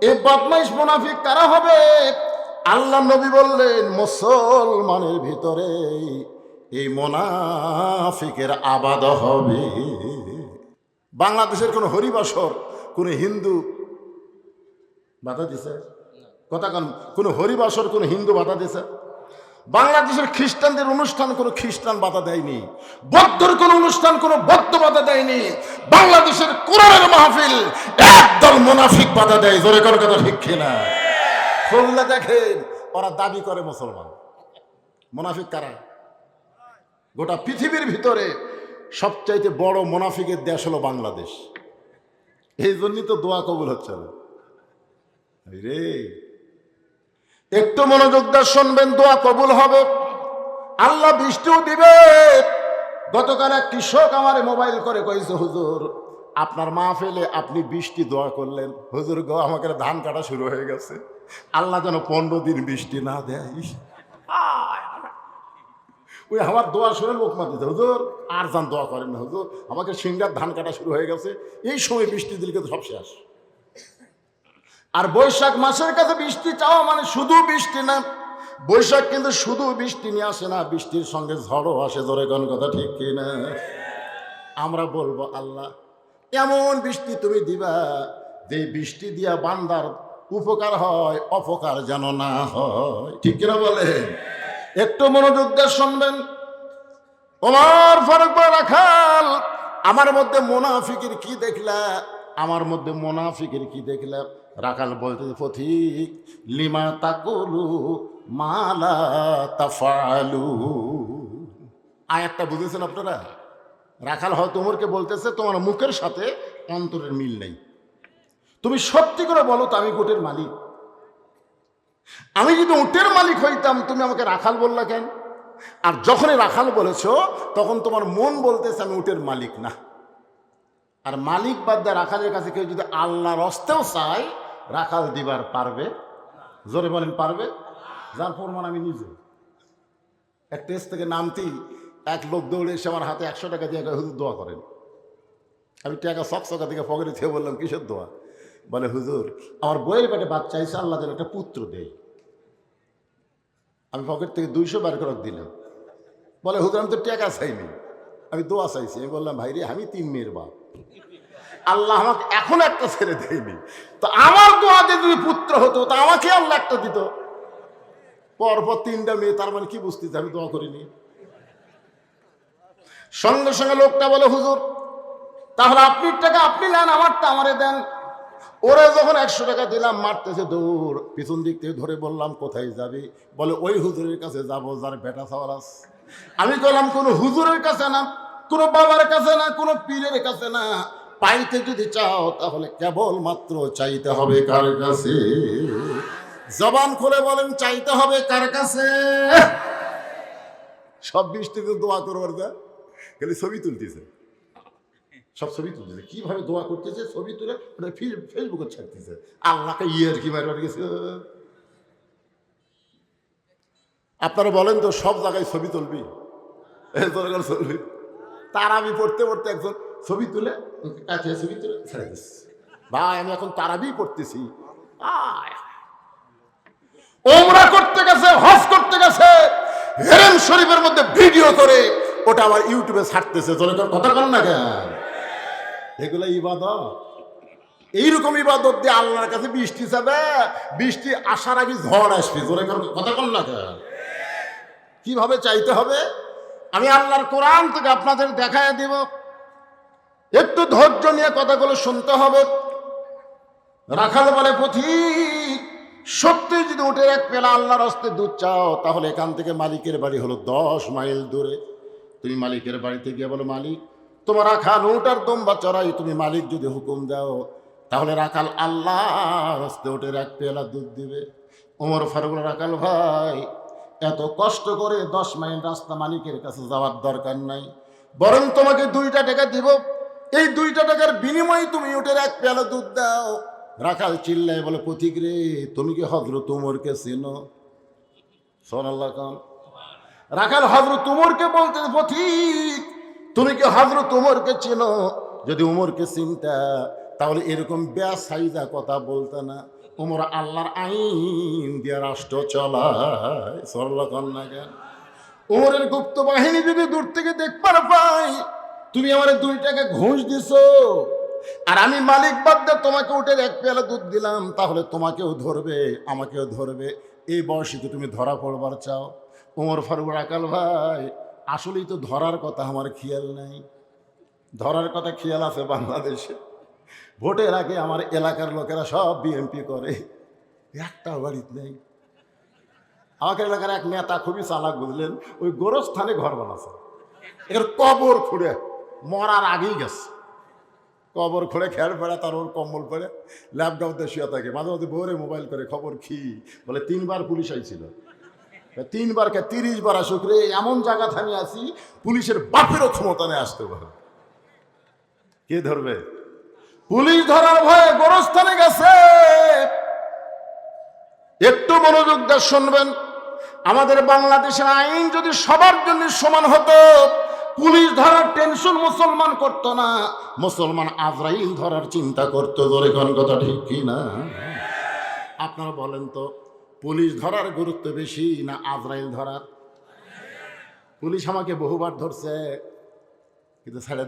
এই বদমাইশ মোনাফিক কারা হবে? আল্লাহ নবী বললেন, মুসলমানের ভিতরে এই মোনাফিকের আবাদ হবে। বাংলাদেশের কোন হরিবাসর কোন হিন্দু বাধা দিছে? কথা কান, কোন হরিবাসর কোন হিন্দু বাধা দিছে? বাংলাদেশের খ্রিস্টানদের অনুষ্ঠান কোনো খ্রিস্টান বাধা দেয়নি, বৌদ্ধর কোন অনুষ্ঠান কোনো বৌদ্ধ বাধা দেয়নি। বাংলাদেশের কোরআনের মাহফিল একদল মুনাফিক বাধা দেয়। জোরে করে কথা ঠিক কিনা? খুললে দেখেন, ওরা দাবি করে মুসলমান। মুনাফিক কারা? গোটা পৃথিবীর ভিতরে সবচাইতে বড় মুনাফিকের দেশ হলো বাংলাদেশ। এই জন্যই তো দোয়া কবুল হচ্ছে না রে। একটু মনোযোগ দিয়ে শুনবেন, দোয়া কবুল হবে, আল্লাহ বৃষ্টিও দিবে। গতকাল এক কৃষক আমার মোবাইল করে কইছে, হুজুর আপনার মাহফিলে আপনি বৃষ্টি দোয়া করলেন, হুজুর গো আমাকে ধান কাটা শুরু হয়ে গেছে, আল্লাহ যেন 15 দিন বৃষ্টি না দেয়। ওই আমার দোয়া শুনে লোক মাতিছে, হুজুর আর যান দোয়া করেন না, হুজুর আমাকে সিংড়ার ধান কাটা শুরু হয়ে গেছে, এই সময় বৃষ্টি দিলে কিন্তু সব শেষ। আর বৈশাখ মাসের কাছে বৃষ্টি চাওয়া মানে শুধু বৃষ্টি না, বৈশাখ কিন্তু শুধু বৃষ্টি নিয়ে আসে না, বৃষ্টির সঙ্গে ঝড়ও আসে। ধরে কোন কথা ঠিক কিনা? আমরা বলবো, আল্লাহ এমন বৃষ্টি তুমি দিবা যে বৃষ্টি দিয়া বান্দার উপকার হয়, অপকার যেন না হয়। ঠিক কিনা বলেন? একটু মনোযোগ দিয়ে শুনবেন। ওমর ফারুক রাখাল, আমার মধ্যে মুনাফিকের কি দেখলা? আমার মধ্যে মুনাফিকের কি দেখলা? রাখাল বলতে, পথিক লিমা তাকুলু মালা তাফালু। আয়াতটা বুঝেছেন আপনারা? রাখাল হয়তো ওমরকে বলতেছে, তোমার মুখের সাথে অন্তরের মিল নেই, তুমি সত্যি করে বলো তো আমি উটের মালিক। আমি যদি উটের মালিক হইতাম তুমি আমাকে রাখাল বললা কেন? আর যখনই রাখাল বলেছ তখন তোমার মন বলতেছে আমি উটের মালিক না। আর মালিক বাদ দিয়ে রাখালের কাছে কেউ যদি আল্লাহর হস্তেও চায়, রাখাল দিবার পারবে? জোরে বলেন পারবে? যার প্রমাণ আমি নিজে। এক টেস্ট থেকে নামতেই এক লোক দৌড়ে এসে আমার হাতে 100 টাকা দিয়ে হুজুর দোয়া করেন। আমি টাকা সকসকা থেকে পকেটে থেকে বললাম, কিসের দোয়া? বলে, হুজুর আমার বইয়ের পেটে বাচ্চা চাইছে, আল্লাহ যেন একটা পুত্র দেয়। আমি পকেট থেকে 200 বার করে দিলাম। বলে, হুজুর আমি তো টাকা চাইনি, আমি দোয়া চাইছি। আমি বললাম, ভাই রে আমি 3 মেয়ের বাপ, আল্লাহ আমাকে এখন একটা ছেলে দেয়নি, তো আমার দোয়াতে যদি পুত্র হতো তা আমাকে আল্লাহ একটা দিত। পরপর 3টা মেয়ে, তার মানে কি বুঝতেছে আমি দোয়া করিনি? সঙ্গে সঙ্গে লোকটা বলে, হুজুর তাহলে আপনি টাকা আপনি নেন, আমারটা আমারে দেন। ওরা যখন 100 টাকা দিলাম, মারতেছে দৌড়, পিছন দিক থেকে ধরে বললাম, কোথায় যাবি? বলে, ওই হুজুরের কাছে যাবো যার বেটা চাওয়ার আছে। আমি বললাম, কোনো হুজুরের কাছে না, কোনো বাবার কাছে না, কোনো পীরের কাছে না, পাইতে যদি চাও তাহলে কেবল মাত্র চাইতে হবে কার কাছে? জবান খুলে বলেন, চাইতে হবে কার কাছে? সব বৃষ্টিতে দোয়া করবার যা খালি ছবি তুলতেছে, সব ছবি তুলতেছে, কিভাবে দোয়া করতেছে ছবি তুলে ফেসবুকে ছাড়তেছে। আল্লাহকে ইয়ের কি মারবার গেছে? আপনারা বলেন তো, সব জায়গায় ছবি তুলবি? ছবি তারাবি পড়তে পড়তে একজন ছবি তুলে ছবি তুলে ছেড়ে দিচ্ছে। ভাই আমি এখন তারাবি পড়তেছি, ওমরা করতে গেছে, হজ করতে গেছে, হেরেম শরীফের মধ্যে ভিডিও করে ওটা আবার ইউটিউবে ছাড়তেছে। কথা বলেন না কেন? এগুলো ইবাদত। এইরকম ইবাদত দিয়ে আল্লাহর কাছে বৃষ্টি চাবে, বৃষ্টি আসার আগে ঝড় আসবে। কথা বলেন না কেন? কিভাবে চাইতে হবে আমি আল্লাহর কোরআন থেকে আপনাদের দেখায় দিব। একটু ধৈর্য নিয়ে কথাগুলো শুনতে হবে। রাখাল বলে, পথিক সত্যি যদি উঠে এক পেলা আল্লাহর হস্তে দুধ চাও, তাহলে এখান থেকে মালিকের বাড়ি হলো 10 মাইল দূরে। তুমি মালিকের বাড়িতে গিয়ে বলো, মালিক তোমার রাখাল উট আর দুম্বা চড়াই, তুমি মালিক যদি হুকুম দাও তাহলে রাখাল আল্লাহ রাস্তে উঠে এক পেয়ালা দুধ দিবে। ওমর ফারুক, রাখাল ভাই এত কষ্ট করে 10 মাইল রাস্তা মালিকের কাছে যাওয়ার দরকার নাই, বরং তোমাকে 2টা টাকা দিব, এই 2টা টাকার বিনিময়ে তুমি উটের এক পেয়ালা দুধ দাও। রাখাল চিল্লায় বলে, পথিক রে, তুমি কি হযরত উমরকে চেনো? সুবহানাল্লাহ খান। রাখাল হযরত উমরকে বলতে, পথিক তুমি কি হযরত উমরকে চেনো? যদি উমরকে চিনতা তাহলে এরকম বেসাইজা কথা বলতে না। উমর আল্লাহর আইন দিয়ে রাষ্ট্র চলায়। সুবহানাল্লাহ খান না কেন? উমরের গুপ্ত বাহিনী যদি দূর থেকে দেখবার পাই তুমি আমার 2 টাকা ঘুষ দিছো, আর আমি মালিক বাদ্দা তোমাকে উঠে এক পেয়ালা দুধ দিলাম, তাহলে তোমাকেও ধরবে আমাকেও ধরবে। এই বয়সে তো তুমি ধরা পড়বার চাও। ওমর ফারুক, রাখাল ভাই আসলেই তো ধরার কথা আমার খেয়াল নাই। ধরার কথা খেয়াল আছে বাংলাদেশে। ভোটের আগে আমার এলাকার লোকেরা সব বিএনপি করে, একটা বাড়িতে নেই। আমাকে এলাকার এক নেতা খুবই চালাক, বুঝলেন, ওই গোরস্থানে ঘর বানাচ্ছে, এর কবর খুঁড়ে মরার আগেই গেছে। কবর খুঁড়ে খেয়াল পড়ে, তার ওর কম্বল পড়ে ল্যাপটপতে শুয়ে থাকে। মাঝে মাঝে ভোরে মোবাইল করে খবর কি বলে, 3বার পুলিশ আইছিল, 3বারকে 30 বার আসুক রে, এমন জায়গা থামিয়ে আছি পুলিশের বাপেরও ক্ষমতা নেই আসতে পারে। কে ধরবে? পুলিশ ধরার ভয়ে গোরস্থানে গেছে। একটু মনোযোগ দিয়ে শুনবেন, আমাদের বাংলাদেশের আইন যদি সবার জন্য সমান হতো, পুলিশ ধরার টেনশন মুসলমান করত না, মুসলমান আজরাইল ধরার চিন্তা করতো। ধরে কোন কথা ঠিক কি না? আপনারা বলেন তো, পুলিশ ধরার গুরুত্ব বেশি না আজরাইল ধরার? পুলিশ আমাকে বহুবার ধরছে, কিন্তু ছেড়ে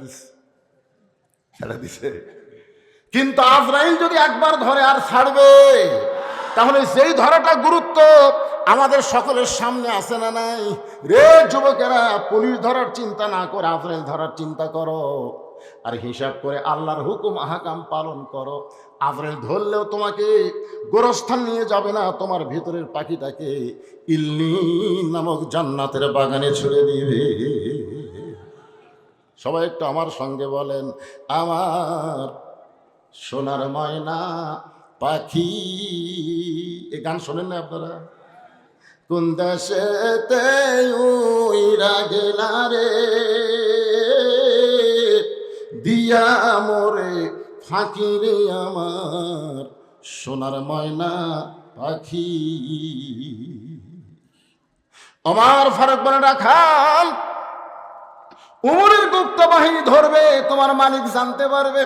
দিছে। কিন্তু আজরাইল যদি একবার ধরে আর ছাড়বে, তাহলে সেই ধরাটা গুরুত্ব আমাদের সকলের সামনে আসে না নাই? রে যুবকেরা, পুলিশ ধরার চিন্তা না করে আজরাইল ধরার চিন্তা করো, আর হিসাব করে আল্লাহর হুকুম আহকাম পালন করো। আজরাইল ধরলেও তোমাকে গোরস্থান নিয়ে যাবে না, তোমার ভিতরের পাখিটাকে ইল্লিন নামক জান্নাতের বাগানে ছুড়ে দিবে। সবাই একটু আমার সঙ্গে বলেন, আমার সোনার ময়না পাখি। এই গান শোনেন না আপনারা? কোন দেশেতে উইরা গেলা রে, দিয়া মোরে ফাঁকি রে আমার সোনার ময়না পাখি। আমার ফারুক বলে, রাখাল উমরের গুপ্ত বাহিনী ধরবে, তোমার মালিক জানতে পারবে।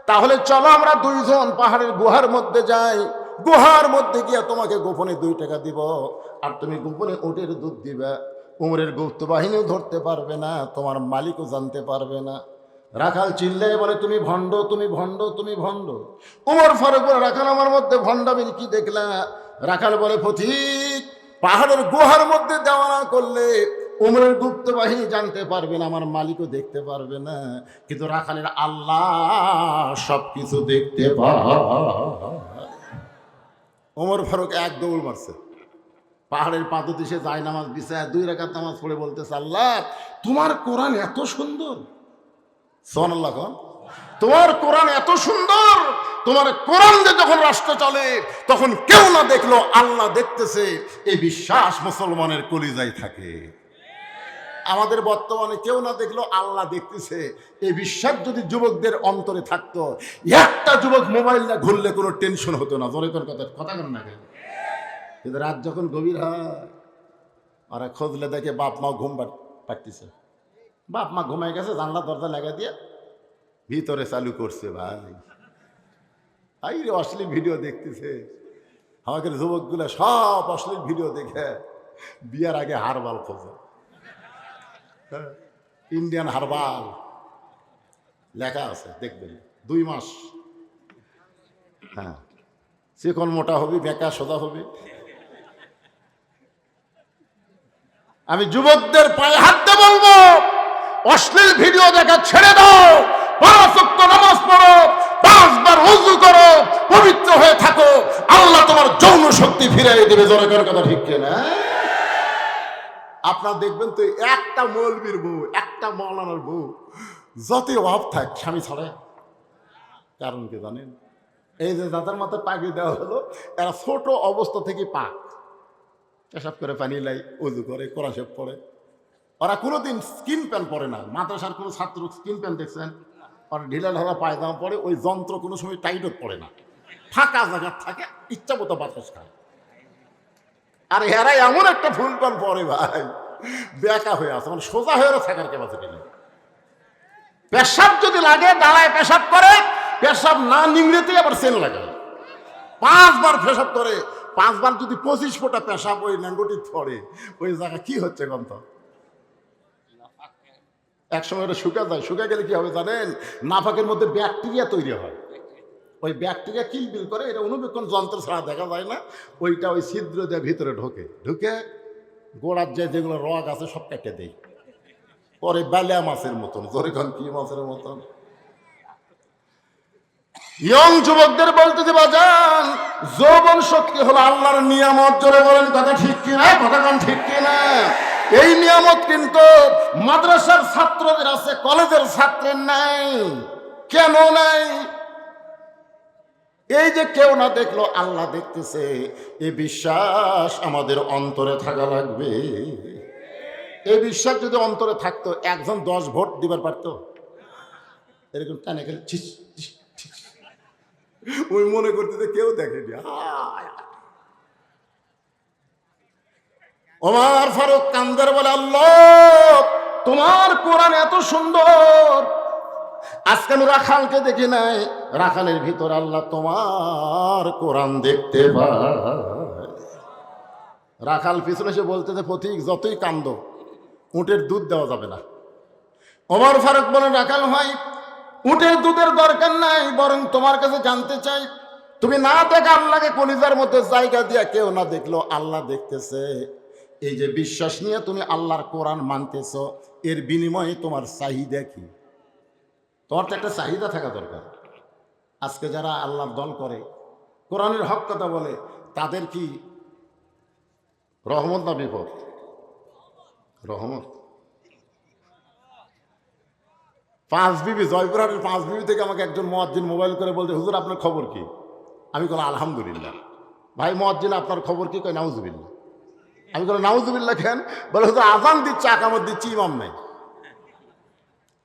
তাহলে চলো আমরা 2 জন পাহাড়ের গুহার মধ্যে যাই, গুহার মধ্যে গিয়ে তোমাকে গোপনে 2 টাকা দিব, আর তুমি গোপনে ওটের দুধ দিবে। উমরের গুপ্ত বাহিনীও ধরতে পারবে না, তোমার মালিকও জানতে পারবে না। রাখাল চিল্লায় বলে, তুমি ভণ্ড, তুমি ভণ্ড, তুমি ভণ্ড। উমর ফারুক বলে, রাখাল আমার মধ্যে ভণ্ডামির কি দেখলা? রাখাল বলে, পথিক পাহাড়ের গুহার মধ্যে দেওয়া করলে উমরের গুপ্ত বাহিনী জানতে পারবে না, আমার মালিকও দেখতে পারবে না, কিন্তু রাখালের আল্লাহ সবকিছু দেখতে পায়। ওমর ফারুক এক দৌড় মারছে, পাহাড়ের পাদদেশে যায় নামাজ বিছায় 2 রাকাত নামাজ পড়ে বলতেছে, আল্লাহ তোমার কোরআন এত সুন্দর। সুবহানাল্লাহ কোন? তোমার কোরআন এত সুন্দর, তোমার কোরআন দিয়ে যখন রাষ্ট্র চলে তখন কেউ না দেখলো আল্লাহ দেখতেছে, এই বিশ্বাস মুসলমানের কলিজায় থাকে। আমাদের বর্তমানে কেউ না দেখলো আল্লাহ দেখতেছে, এই বিশ্বাস যদি যুবকদের অন্তরে থাকতো, একটা যুবক মোবাইল না ঘুরলে কোনো টেনশন হতো না। জোরে করে কথা কেন না? কিন্তু রাত যখন গভীর হয়, ওরা খুঁজলে দেখে বাপ মা ঘুম পাড়তেছে, বাপ মা ঘুমাই গেছে, জানলা দরজা লাগা দিয়ে ভিতরে চালু করছে। ভাই রে অশ্লীল ভিডিও দেখতেছে। আমাদের যুবকগুলো সব অশ্লীল ভিডিও দেখে বিয়ার আগে হারবাল খোঁজে, ইন্ডিয়ান হারবাল লেখা আছে, দেখবেন 2 মাস। হ্যাঁ, চিকন মোটা হবি, বেকা সোজা হবি। আমি যুবকদের পায়ে হাঁটতে বলবো, অশ্লীল ভিডিও দেখা ছেড়ে দাও, 5 ওয়াক্ত নামাজ পড়ো, 5 বার ওযু করো, পবিত্র হয়ে থাকো, আল্লাহ তোমার যৌন শক্তি ফিরিয়ে দেবে। জোরে করে কথা ঠিক কিনা? আপনার দেখবেন তো একটা মৌলবীর বউ, একটা মৌলানার বউ যতই অভাব থাক স্বামী ছাড়ে। কারণ কি জানেন? এই যে যাদের মাথায় পাগড়ি দেওয়া হলো, এরা ছোট অবস্থা থেকে পাক, পেশাব করে পানি লাই, উজু করে, কোরআন শরীফ পড়ে। ওরা কোনোদিন স্কিন প্যান্ট পরে না। মাদ্রাসার কোনো ছাত্র স্কিন প্যান্ট দেখছেন? ওরা ঢিলা ঢালা পায়জামা পরে, ওই যন্ত্র কোনো সময় টাইটও পড়ে না, ফাঁকা জায়গা থাকে, ইচ্ছা মতো বাতাস খায়। আর এরা এমন একটা ফুল প্যান্ট পরে ভাই, বেকা হয়ে আছে, মানে সোজা হয়ে থাকার ক্যাপাসিটি নেই। পেশাব যদি লাগে দাঁড়ায় পেশাব করে, পেশাব না নিংড়েতে আবার সেন লাগে। 5 বার পেশাব করে, 5 বার যদি 25 ফোঁটা পেশাব ওই ন্যাঙ্গটি পড়ে, ওই জায়গা কি হচ্ছে গন্ত? একসময় ওটা শুকা যায়। শুকা গেলে কি হবে জানেন? নাফাকের মধ্যে ব্যাকটেরিয়া তৈরি হয়। ওই ব্যাকটেরিয়া কিলবিল করে, এটা অনুবীক্ষণ যন্ত্র ছাড়া দেখা যায় না। ওইটা ওই ছিদ্র দিয়ে ভিতরে ঢুকে গোড়ার যেগুলো রগ আছে সব কেটে দেয়। পরে বালিয়া মাছের মতন, জরিখান কি মাছের মতন। ইয়ং যুবকদের বলতে যে বাজান, যৌবন শক্তি হলো আল্লাহর নিয়ামত। জোরে বলেন কথা ঠিক কিনা? কথা কোন ঠিক কিনা? এই নিয়ামত কিন্তু মাদ্রাসার ছাত্রদের আছে, কলেজের ছাত্রের নাই। কেন নাই? এই যে কেউ না দেখলো আল্লাহ দেখতেছে, এই বিশ্বাস আমাদের অন্তরে থাকা লাগবে। এই বিশ্বাস যদি অন্তরে থাকতো, একজন 10 ভোট দিবার পারতো? এরকম টানে খেলে ওই মনে করতে যে কেউ দেখেনি। ওমর ফারুক কান্দার বলে, আল্লাহ তোমার কোরআন এত সুন্দর, আজকে আমি রাখালকে দেখি নাই, রাখালের ভিতর আল্লাহ তোমার কোরআন দেখতে পায়। রাখাল পিছনে এসে বলতে যে পথিক যতই কান্দ, উটের দুধ দেওয়া যাবে না। ওমর ফারুক বলেন, রাখাল ভাই উটের দুধের দরকার নাই, বরং তোমার কাছে জানতে চাই, তুমি না দেখা আল্লাহকে কলিজার মধ্যে জায়গা দিয়া কেউ না দেখলো আল্লাহ দেখতেছে, এই যে বিশ্বাস নিয়ে তুমি আল্লাহর কোরআন মানতেছ, এর বিনিময়ে তোমার চাহিদা কি? তোমার তো একটা চাহিদা থাকা দরকার। আজকে যারা আল্লাহর দল করে, কোরআনের হক কথা বলে, তাদের কি রহমত না বিপদ? রহমত। 5 বিবি, জয়পুরহাটের 5 বিবি থেকে আমাকে একজন মুয়াজ্জিন মোবাইল করে বলছে, হুজুর আপনার খবর কি? আমি বললাম আলহামদুলিল্লাহ। ভাই মুয়াজ্জিন আপনার খবর কি? কয় নাউজুবিল্লাহ। আমি বললাম নাউজুবিল্লাহ কেন? বলে হুজুর আযান দিচ্ছে, আকামত দিচ্ছে, ইমাম নাই।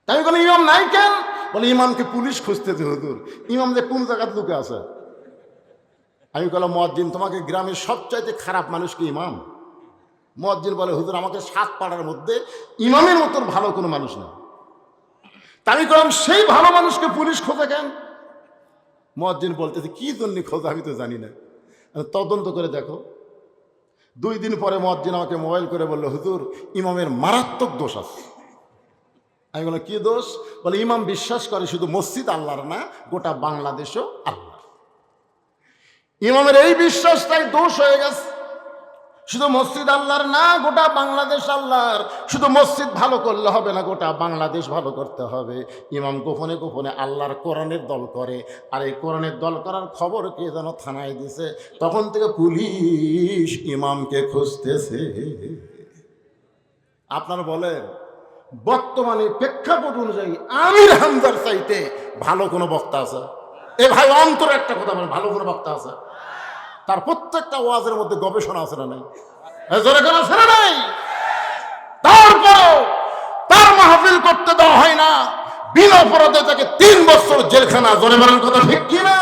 তাই আমি বললাম ইমাম নাই কেন? বলে ইমামকে পুলিশ খুঁজতেছে হুজুর, ইমাম যে কোন জায়গাতে লুকে আছে। আমি বললাম মুয়াজ্জিন তোমাকে গ্রামের সবচাইতে খারাপ মানুষ কি ইমাম? মুয়াজ্জিন বলে হুজুর আমাকে 7 পাড়ার মধ্যে ইমামের মতন ভালো কোনো মানুষ নেই। তাই আমি বললাম সেই ভালো মানুষকে পুলিশ খোঁজে কেন? মুয়াজ্জিন বলতেছে কি জন্য খোঁজে আমি তো জানি না, তদন্ত করে দেখো। 2 দিন পরে মুয়াজ্জিন আমাকে মোবাইল করে বললো, হুজুর ইমামের মারাত্মক দোষ আছে। আমি বললাম কি দোষ? বলে ইমাম বিশ্বাস করে শুধু মসজিদ আল্লাহর না, গোটা বাংলাদেশও আল্লাহ। ইমামের এই বিশ্বাসটাই দোষ হয়ে গেছে। শুধু মসজিদ আল্লাহর না, গোটা বাংলাদেশ আল্লাহর। শুধু মসজিদ ভালো করলে হবে না, গোটা বাংলাদেশ ভালো করতে হবে। ইমাম গোপনে গোপনে আল্লাহর কোরআনের দল করে, আর এই কোরআনের দল করার খবর কে যেন থানায় দিছে, তখন থেকে পুলিশ ইমামকে খুঁজতেছে। আপনারা বলেন বর্তমানে প্রেক্ষাপট অনুযায়ী আমির হামজার চাইতে ভালো কোনো বক্তা আছে? এ ভাই অন্তর একটা কথা বলেন, ভালো কোনো বক্তা আছে? তার প্রত্যেকটা ওয়াজের মধ্যে গবেষণা আছে না নাই? জোরে কেন আছে না নাই? তারপরও তার মাহফিল করতে দেওয়া হয় না, বিনা অপরাধে তাকে 3 বছর জেলখানা। জোরে বলেন কথা ঠিক কি না?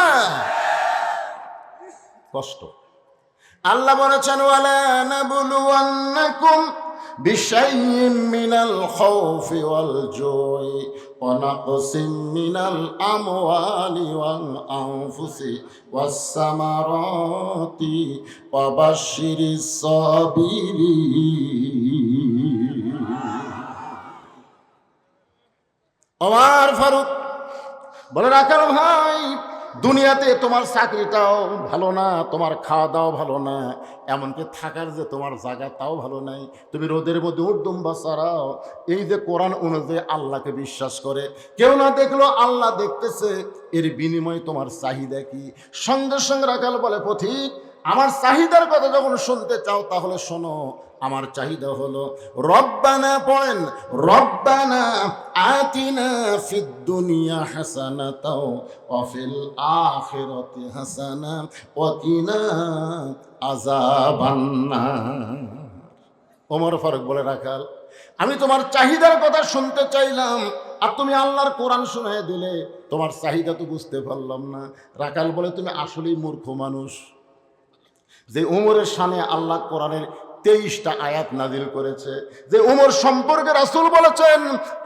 কষ্ট। আল্লাহ বলেছেন ওয়ালা নাবলুওয়ান্নাকুম বিশাইইম মিনাল খাউফি ওয়াল জুই ওয়া নাকসিম মিনাল আমওয়ালি ওয়াল আনফুসি ওয়াস সামারাতি ওয়া বাশশিরিস সাবিরিন। ওমর ফারুক বলে, রাখাল ভাই দুনিয়াতে তোমার চাকরিটাও ভালো না, তোমার খাওয়া দাওয়া ভালো না, এমনকি থাকার যে তোমার জায়গা তাও ভালো নাই। তুমি রোদের মধ্যে উঠদুম্বা চারাও। এই যে কোরআন অনুযায়ী আল্লাহকে বিশ্বাস করে, কেউ না দেখলো আল্লাহ দেখতেছে, এর বিনিময়ে তোমার চাহিদা কি? সঙ্গে সঙ্গে রাখাল বলে, পথিক আমার চাহিদার কথা যখন শুনতে চাও তাহলে শোনো। আমার চাহিদা হলো রব্বানা, পড়েন রব্বানা আতিনা ফিদ দুনিয়া হাসানাতাও ওয়া ফিল আখিরাতি হাসানা ওয়া কিনা আযাবান্নার। ওমর ফারুক বলে, রাখাল আমি তোমার চাহিদার কথা শুনতে চাইলাম আর তুমি আল্লাহর কোরআন শোনায় দিলে, তোমার চাহিদা তো বুঝতে পারলাম না। রাখাল বলে, তুমি আসলেই মূর্খ মানুষ। যে উমরের শানে আল্লাহ কোরআনের 23টা আয়াত নাজিল করেছে, যে উমর সম্পর্কে রাসূল বলেছেন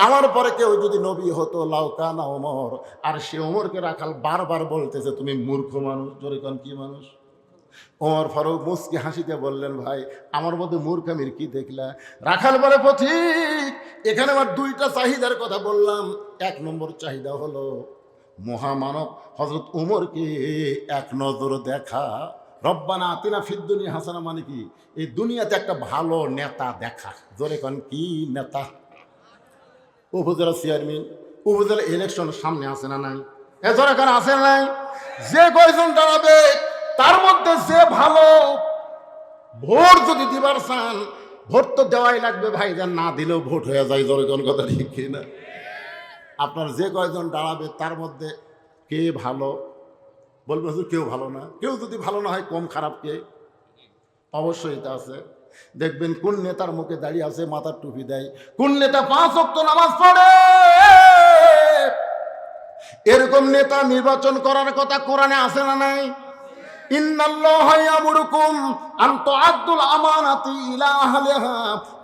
আমার পরে কেউ যদি নবী হতো লাউকানা ওমর, আর সে উমরকে রাখাল বারবার বলতেছে তুমি মূর্খ মানুষ। জোরে কোন কি মানুষ? ওমর ফারুক মুচকি হাসিতে বললেন, ভাই আমার মধ্যে মূর্খামির কি দেখলা? রাখাল বলে, পথিক এখানে আমার 2টা চাহিদার কথা বললাম। 1 নম্বর চাহিদা হলো মহামানব হযরত উমরকে এক নজর দেখা। রব্বানা আতিনা ফিদ দুনিয়া হাসানা মানে কি? এই দুনিয়াতে একটা ভালো নেতা দেখা। জোরে কোন কি নেতা? উপজেলা চেয়ারম্যান, উপজেলা ইলেকশন সামনে আছে না নাই? জোরে কোন আছে না নাই? যে কয়জন দাঁড়াবে তার মধ্যে যে ভালো, ভোট যদি দিবার চান ভোট তো দেওয়াই লাগবে ভাই, যান না দিলেও ভোট হয়ে যায়। জোরে কোন কথা ঠিক কিনা? আপনার যে কয়জন দাঁড়াবে তার মধ্যে কে ভালো? বলবে হুজুর কেউ ভালো না। কেউ যদি ভালো না হয় কম খারাপ কে? অবশ্যই তা আছে। দেখবেন কোন নেতার মুখে দাঁড়িয়ে আছে, মাথার টুপি দেয়, কোন নেতা 5 ওয়াক্ত নামাজ পড়ে। এরকম নেতা নির্বাচন করার কথা কোরআনে আছে না নাই? ইন্নাল্লাহা ইয়ামুরুকুম আন তুআদ্দুল আমানাতি ইলা আহলিহা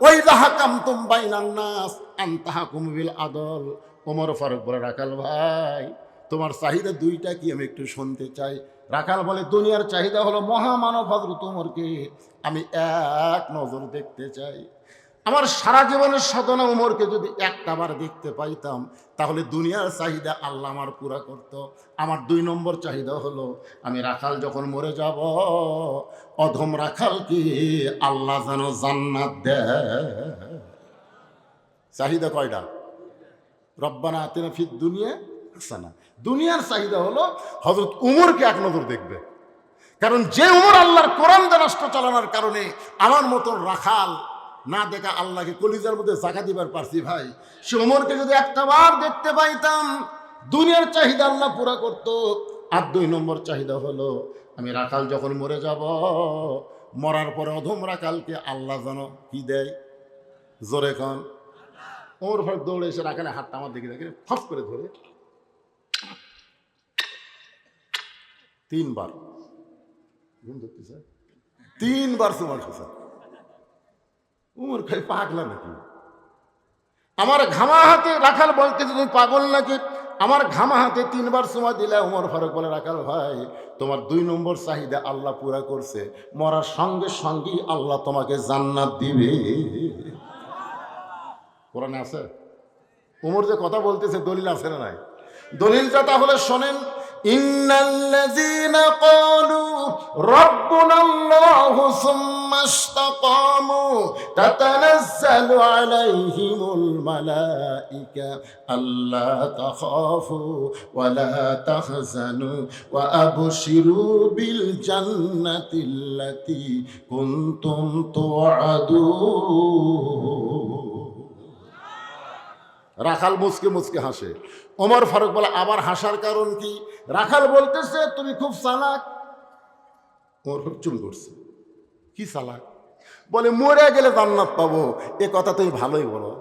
ওয়া ইযা হাকামতুম বাইনান নাস আন তাহকুমু বিল আদল। ওমর ফারুক বলে, রাখাল ভাই তোমার চাহিদা 2টা কি আমি একটু শুনতে চাই। রাখাল বলে, দুনিয়ার চাহিদা হলো মহামানব হযরত উমরকে আমি এক নজর দেখতে চাই। আমার সারা জীবনের সাধনা উমরকে যদি একটাবার দেখতে পাইতাম তাহলে দুনিয়ার চাহিদা আল্লাহ আমার পুরা করত। আমার 2 নম্বর চাহিদা হলো আমি রাখাল যখন মরে যাব, অধম রাখালকে আল্লাহ যেন জান্নাত দেয়। চাহিদা কয়টা? রব্বানা আতিনা ফিদ দুনিয়া হাসানা। দুনিয়ার চাহিদা হলো হযরত উমরকে এক নজর দেখবে। কারণ যে উমর আল্লাহর কোরআন দিয়ে রাষ্ট্র চালানোর কারণে আমার মতো রাখাল না দেখা আল্লাহকে কলিজার মধ্যে জায়গা দিবার পারছি ভাই, সে উমরকে যদি একটাবার দেখতে পাইতাম দুনিয়ার চাহিদা আল্লাহ পুরা করত। আর 2 নম্বর চাহিদা হলো আমি রাখাল যখন মরে যাব, মরার পরে অধম রাখালকে আল্লাহ যেন কি দেয়? জোরে কন। ওমর ফারুক দৌড়ে এসে রাখালে হাতটা আমার দিকে দেখে ফস করে ধরে 3 বার ঘুম ধরতেছে, 3 বার তোমার কথা। উমর ভাই পাগলা নাকি? আমার ঘামা হাতে রাখাল বলতেছে তুমি পাগল নাকি? আমার ঘামা হাতে 3 বার সময় দিলে। উমর ফারুক বলে, রাখাল ভাই তোমার 2 নম্বর চাহিদা আল্লাহ পুরা করছে, মরার সঙ্গে সঙ্গেই আল্লাহ তোমাকে জান্নাত দিবে। কোরআনে আছে। উমর যে কথা বলতেছে দলিল আছে না নাই? দলিলটা তাহলে শোনেন। ইন্নাল্লাযীনা ক্বালু রাব্বুনাল্লাহু সুম্মা ইসতাকামু তাতানাজ্জালু আলাইহিমুল মালায়েকা আল্লা তাখাফু ওয়া লা তাহজানু ওয়া আবশিরু বিল জান্নাতিল্লাতী কুনতুম তুআদুন। রাখাল মুচকে মুচকে হাসে। ওমর ফারুক বলে, আবার হাসার কারণ কি? রাখাল বলতেছে তুমি খুব চালাক। ওমর ফারুক চুপ করছে, কি চালাক? বলে মরে গেলে জান্নাত পাবো, এ কথা তুমি ভালোই বলো।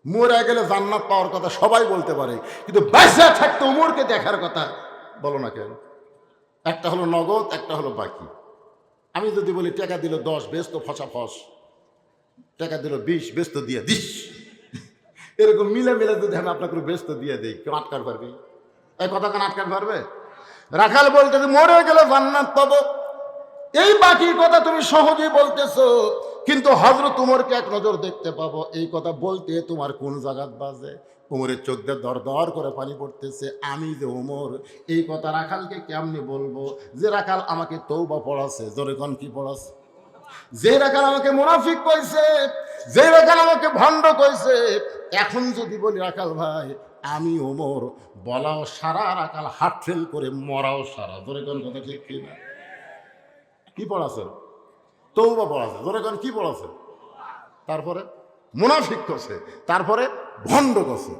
মরে গেলে জান্নাত পাওয়ার কথা সবাই বলতে পারে, কিন্তু বেঁচে থাকতে উমরকে দেখার কথা বলো না কেন? একটা হলো নগদ, একটা হলো বাকি। আমি যদি বলি টাকা দিল 10 বেশ তো ফসা ফস, টাকা দিল 20 বেশ তো দিয়ে দিস, এরকম মিলে মিলে যদি আমি আপনাকে ব্যস্ত দিয়ে দিই, কেউ আটকার পারবে? এই কথা কেন আটকার পারবে? রাখাল বলতে মরে গেলে জান্নাত পাবো, এই বাকি কথা তুমি সহজেই বলতেছো, কিন্তু হযরত উমরকে এক নজর দেখতে পাবো এই কথা বলতে তোমার কোন জায়গাত বাজে? উমরের চোখ দিয়ে দর দর করে পানি পড়তেছে। আমি যে উমর এই কথা রাখালকে কেমনি বলবো? যে রাখাল আমাকে তওবা পড়াছে। জোরে কোন কি পড়াছে? যে রাখাল আমাকে মুনাফিক কইছে, যে রাখাল আমাকে ভণ্ড কইছে, এখন যদি বলি রাখাল ভাই আমি ওমর, বলাও সারা, রাখাল হার্ট ফেল করে মরাও সারা। ধরে কোন কথা ঠিক কিনা? কি পড়াছে? তওবা পড়াছে। জোরে কোন কি পড়াছে? তারপরে মুনাফিক করছে, তারপরে ভণ্ড করছে।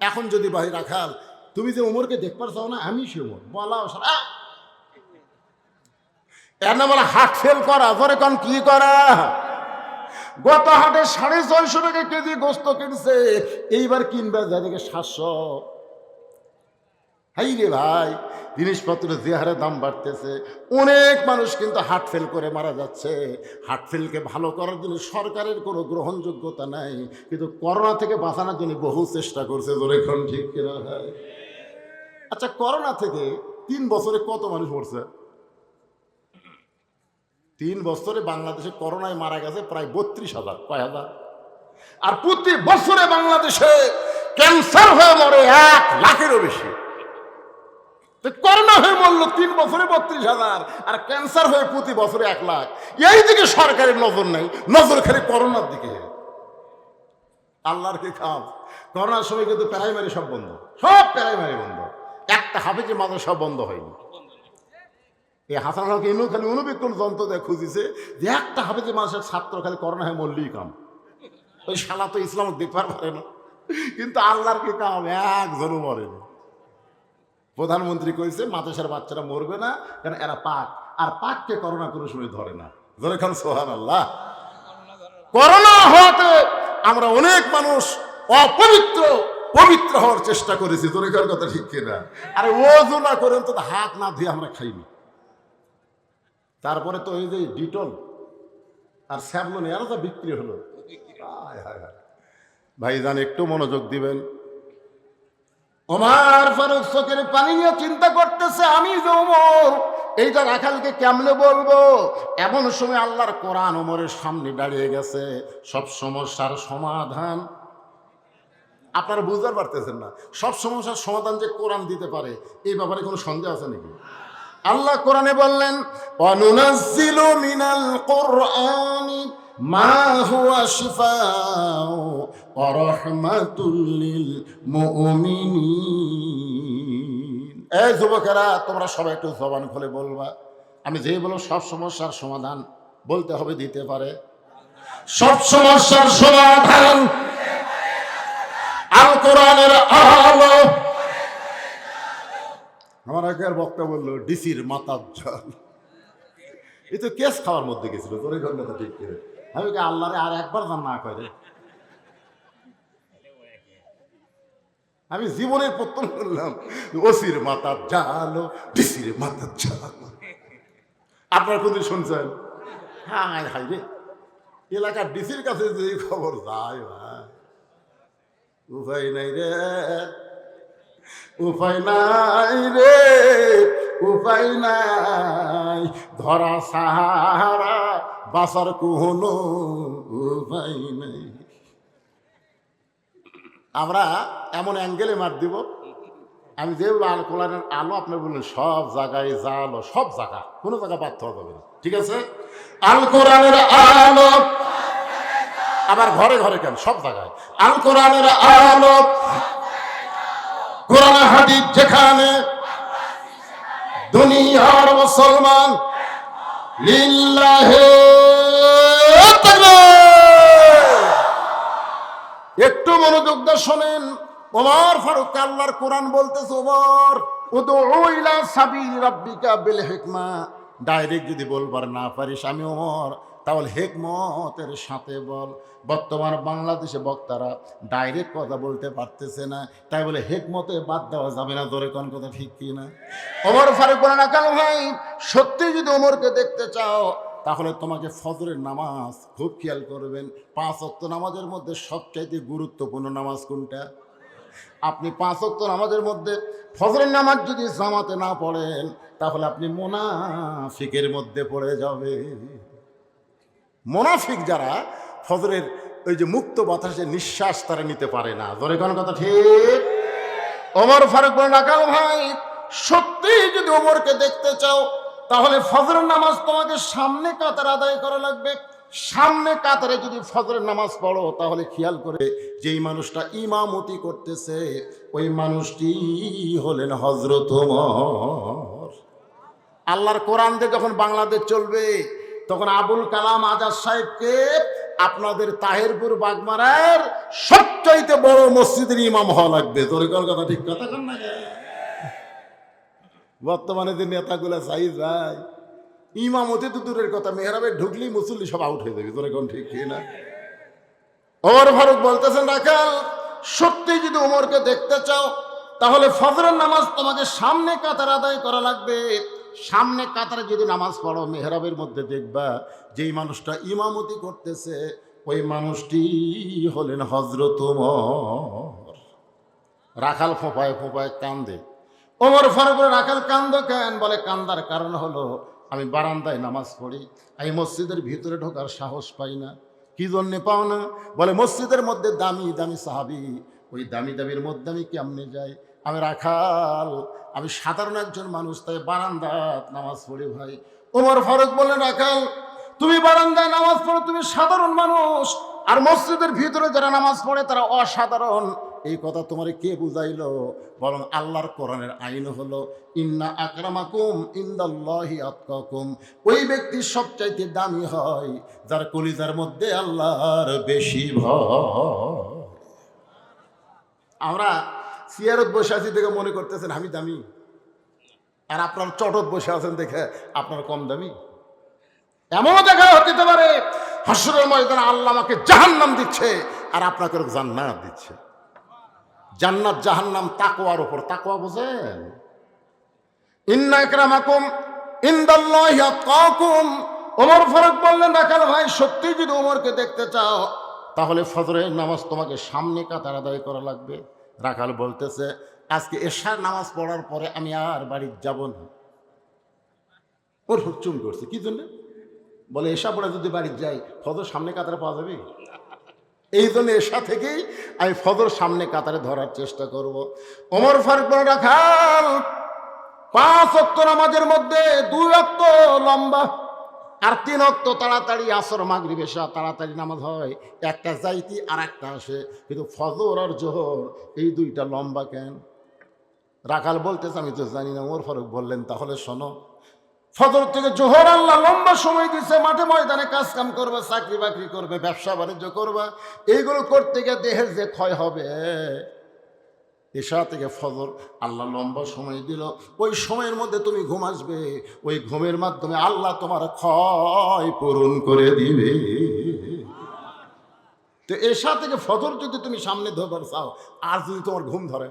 এখন যদি ভাই রাখাল তুমি যে উমরকে দেখবার চাও না, আমি সে উমর বলা এর নাম বলে হাট ফেল করা। জোরে কোন কি করা? গত হাটে 650 টাকা কেজি গোস্ত কিনছে, এইবার কিনবে যা থেকে 700। হাই রে ভাই, জিনিসপত্রের যে হারে দাম বাড়তেছে, অনেক মানুষ কিন্তু হার্ট ফেল করে মারা যাচ্ছে। হার্ট ফেলকে ভালো করার জন্য সরকারের কোনো গ্রহণযোগ্যতা নাই, কিন্তু করোনা থেকে বাঁচানোর জন্য বহু চেষ্টা করছে। জোরে কোন ঠিক কিনা ভাই? আচ্ছা, করোনা থেকে 3 বছরে কত মানুষ মরছে? 3 বছরে বাংলাদেশে করোনায় মারা গেছে প্রায় 32,000। কয় হাজার? আর প্রতি বছরে বাংলাদেশে ক্যান্সার হয়ে মরে 1 লাখেরও বেশি। করোনা হয়ে মরল 3 বছরে 32,000, আর ক্যান্সার হয়ে প্রতি বছরে 1 লাখ। এই দিকে সরকারের নজর নাই, নজর খালি করোনার দিকে। আল্লাহর কি খাম। করোনার সময় কিন্তু প্রাইমারি সব বন্ধ, সব প্রাইমারি বন্ধ, একটা হাফেজে মাদ্রাসা সব বন্ধ হয়নি। এই হাসান হক ইনু খালি অনুবীক্ষণ যন্ত্র দিয়ে খুঁজিছে যে একটা হাফেজে মাদ্রাসার ছাত্র খালি করোনা হয়ে মরলেই কাম। ওই শালা তো ইসলাম দেখবার পারে না, কিন্তু আল্লাহর কি কাম, একজনও মরেনি। প্রধানমন্ত্রী কইছে মাদ্রাসার বাচ্চারা মরবে না, কারণ এরা পাক, আর পাককে করোনা কোনো সময় ধরে না। ধরে খান সুবহানাল্লাহ। করোনা হওয়াতে আমরা অনেক মানুষ অপবিত্র পবিত্র হওয়ার চেষ্টা করেছি। ধরে খান কথা ঠিক কিনা? আরে ওযু না করেন তো হাত না ধুয়ে আমরা খাইনি। তারপরে তো এই যে ডিটল আর স্যাভলন এরা তো বিক্রি হলো। ভাইজান একটু মনোযোগ দিবেন। ওমর ফারুক চোখের পানি নিয়ে চিন্তা করতেছে, আমি যে ওমর, এইটা রাখালকে কেমনে বলবো? এমন সময় আল্লাহর কোরআন ওমরের সামনে দাঁড়িয়ে গেছে। সব সমস্যার সমাধান আপনারা বুঝতে পারতেছেন না, সব সমস্যার সমাধান যে কোরআন দিতে পারে এই ব্যাপারে কোনো সন্দেহ আছে নাকি? আল্লাহ কোরআনে বললেন, ওয়ানুনাজ্জিলু মিনাল কুরআনি মা হুয়া শিফাউ ওয়া রাহমাতুল লিল মুমিনিন। এই যুবকেরা, তোমরা সবাই একটু জবান খুলে বলবা। আমি যেই বলবো সব সমস্যার সমাধান বলতে হবে দিতে পারে। সব সমস্যার সমাধান আল কোরআনের আলো। আমার আগের বক্তা বললো ডিসির মাথার জল। এই তো কেস খাওয়ার মধ্যে গেছিল। তোর কথা ঠিক করে আমি আল্লাহরে আর একবার জান না করে আমি জীবনের প্রথম করলাম ওসির মাথার জাল, ডিসির মাথার জাল। আপনার কোনদিন শুনছেন? হাই হাই রে, এলাকার ডিসির কাছে যে খবর যায় ভাই, উপায় নাই রে, উপায় নাই রে, উপায় নাই, ধরা সাহারা বাঁচার কোনো উপায় নাই। আমরা এমন অ্যাঙ্গেলে মার দিব, আমি যে আল কোরআনের আলো আপনার বললেন সব জায়গায় জালো, সব জায়গা, কোনো জায়গা বাদ হওয়া যাবে না। ঠিক আছে? আল কোরআনের আলো আবার ঘরে ঘরে কেন, সব জায়গায় আল কোরআনের আলো। কোরআন হাদিস যেখানে, দুনিয়ার মুসলমান লিল্লাহি তাকবীর। একটু মনোযোগ দিয়ে শোনেন। ওমর ফারুক আল্লাহর কোরআন বলতেছে, ওমর উদউ ইলা সাবিল রাব্বিকা বিল হিকমা। ডাইরেক্ট যদি বলবার না পারিস আমি ওমর, তাহলে হিকমতের সাথে বল। বর্তমান বাংলাদেশে বক্তারা ডাইরেক্ট কথা বলতে পারতেছে না, তাই বলে হিকমতে বাদ দেওয়া যাবে না। ধরে কোন কথা ঠিক কি না? ওমর ফারুক বলেন, আকাল ভাই, সত্যি যদি ওমরকে দেখতে চাও তাহলে তোমাকে ফজরের নামাজ খুব খেয়াল করবেন। 5 ওয়াক্ত নামাজের মধ্যে সবচাইতে গুরুত্বপূর্ণ নামাজ কোনটা? আপনি 5 ওয়াক্ত নামাজের মধ্যে ফজরের নামাজ যদি জামাতে না পড়েন তাহলে আপনি মুনাফিকের মধ্যে পড়ে যাবে। মুনাফিক যারা ফজরের ওই যে মুক্ত বাতাসে নিঃশ্বাস তারা নিতে পারে না। ধরে কোন কথা ঠিক? ওমর ফারুক বলেন, আকাল ভাই, সত্যি যদি ওমরকে দেখতে চাও তাহলে ফজরের নামাজ তোমাকে সামনে কাতার আদায় করা লাগবে। সামনে কাতারে যদি ফজরের নামাজ পড়ো তাহলে খেয়াল করে যেই মানুষটা ইমামতি করতেছে ওই মানুষটি হলেন হযরত ওমর। আল্লাহর কোরআন দিয়ে যখন বাংলাদেশ চলবে তখন আবুল কালাম আজাদ সাহেবকে আপনাদের তাহেরপুর বাগমারার সবচাইতে বড় মসজিদের ইমাম হওয়া লাগবে। তোর কথা ঠিক কথা কন না? বর্তমানে যে নেতাগুলা চাই যায় ইমামতি তো দূরের কথা, মেহরাবে ঢুকলেই মুসল্লি সব আউট হয়ে যাবে। তোর কোন ঠিক না? ওমর ফারুক বলতেছেন, রাখাল সত্যি যদি ওমরকে দেখতে চাও তাহলে ফজরের নামাজ তোমাকে সামনে কাতার আদায় করা লাগবে। সামনে কাতারে যদি নামাজ পড়ো মেহরাবের মধ্যে দেখবা যেই মানুষটা ইমামতি করতেছে ওই মানুষটি হলেন হযরত ওমর। রাখাল ফোঁপায় ফোঁপায় কান্দে। ওমর ফারুক রাখাল কান্দ কেন? বলে কান্দার কারণ হলো আমি বারান্দায় নামাজ পড়ি, আমি মসজিদের ভিতরে ঢোকার সাহস পাই না। কি জন্যে পাও না? বলে মসজিদের মধ্যে দামি দামি সাহাবি, ওই দামি দামির মধ্যে আমি কেমনে যাই? আমি রাখাল, আমি সাধারণ একজন মানুষ, তাই বারান্দায় নামাজ পড়ি ভাই। ওমর ফারুক বললেন, রাখাল তুমি বারান্দায় নামাজ পড়ো, তুমি সাধারণ মানুষ, আর মসজিদের ভিতরে যারা নামাজ পড়ে তারা অসাধারণ। এই কথা তোমারে কে বুঝাইলো? বরং আল্লাহর কোরআনের আইন হলো ইন্না আকরামাকুম ইনদাল্লাহি আতকাকুম। ওই ব্যক্তি সবচাইতে দামি হয় যার কলিজার মধ্যে আল্লাহর বেশি ভয়। আমরা সিয়ারত বসে আছি দেখে মনে করতেছেন আমি দামি, আর আপনার চটত বসে আছেন দেখে আপনার কম দামি। এমনও দেখা হতে পারে হাসরের ময়দানে আল্লাহ আমাকে জাহান্নাম দিচ্ছে আর আপনাকে জান্নাত দিচ্ছে। জান্নাত জাহান্নাম তাকওয়ার উপর। তাকওয়া বুঝেন? ইন্না আকরামাকুম ইনদাল্লাহি আতকাকুম। ওমর ফারুক বললেন, রাখাল ভাই সত্যি যদি ওমরকে দেখতে চাও তাহলে ফজরের নামাজ তোমাকে সামনে কাতার আদায় করা লাগবে। রাখাল বলতেছে, আজকে এশার নামাজ পড়ার পরে আমি আর বাড়ি যাব না। ওর হুচুম করছে, কি জন্য? বলে এশা পড়ে যদি বাড়ি যাই ফজর সামনে কাতারে পাওয়া যাবে, এই জন্য এশা থেকেই আমি ফজর সামনে কাতারে ধরার চেষ্টা করব। ওমর ফারুক বলে, রাখাল 5 ওয়াক্ত নামাজের মধ্যে 2 ওয়াক্ত লম্বা আর 3 ওয়াক্ত তাড়াতাড়ি, আসর মাগরিব এশা তাড়াতাড়ি নামাজ হয়, একটা যাইতি আর একটা আসে, কিন্তু ফজর আর জোহর এই 2টা লম্বা কেন? রাখাল বলতেছে আমি তো জানি না। ওমর ফারুক বললেন, তাহলে শোনো, ফজর থেকে জোহর আল্লাহ লম্বা সময় দিচ্ছে, মাঠে ময়দানে কাজ কাম করবে, চাকরি বাকরি করবে, ব্যবসা বাণিজ্য করবে, এইগুলো করতে গিয়ে দেহের যে ক্ষয় হবে, এশা থেকে ফজর আল্লাহ লম্বা সময় দিল, ওই সময়ের মধ্যে তুমি ঘুম আসবে, ওই ঘুমের মাধ্যমে আল্লাহ তোমার ক্ষয় পূরণ করে দিবে। তো এশা থেকে ফজর যদি তুমি সামনে ধরবার চাও, আর যদি তোমার ঘুম ধরে,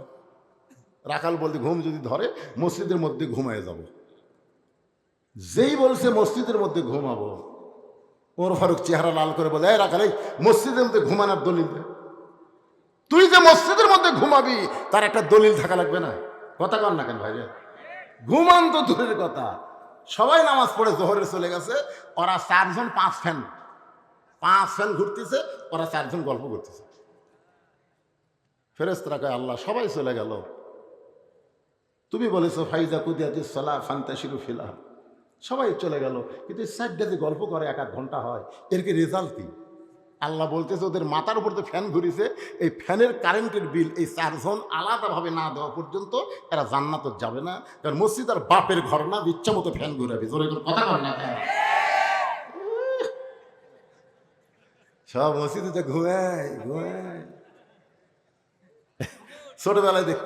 রাখাল বলতে ঘুম যদি ধরে মসজিদের মধ্যে ঘুমায় যাব। যেই বলছে মসজিদের মধ্যে ঘুমাবো, ওমর ফারুক চেহারা লাল করে বলে, এই রাখাল, এই মসজিদের মধ্যে ঘুমানোর দলিল দে। তুই যে মসজিদের মধ্যে ঘুমাবি তার একটা দলিল থাকা লাগবে না? কথা কন না কেন ভাই? ঘুমান তো দূরের কথা, সবাই নামাজ পড়ে জোহরে চলে গেছে, ওরা 4 জন 5 ফ্যান ঘুরতেছে, ওরা 4 জন গল্প করতেছে। ফেরেশতারা কয়, আল্লাহ সবাই চলে গেল, তুমি বলেছো ফাইজা কুদিয়াতিস সালাহ ফান্তাশিরু ফিল আরদ, সবাই চলে গেল, কিন্তু 4টা যে গল্প করে 1-1 ঘন্টা হয়, এর কি রেজাল্ট কি? আল্লাহ বলতেছে ওদের মাথার উপর যে ফ্যান ঘুরিছে, এই ফ্যানের কারেন্টের বিল এই 4 জন আলাদাভাবে না দেওয়া পর্যন্ত এরা জান্নাতে যাবে না। কারণ মসজিদ আর বাপের ঘর না, ইচ্ছা মতো ফ্যান ঘুরাবে। জোরে কথা বল না, সব মসজিদে ঘুমায়। ছোটবেলায় দেখ,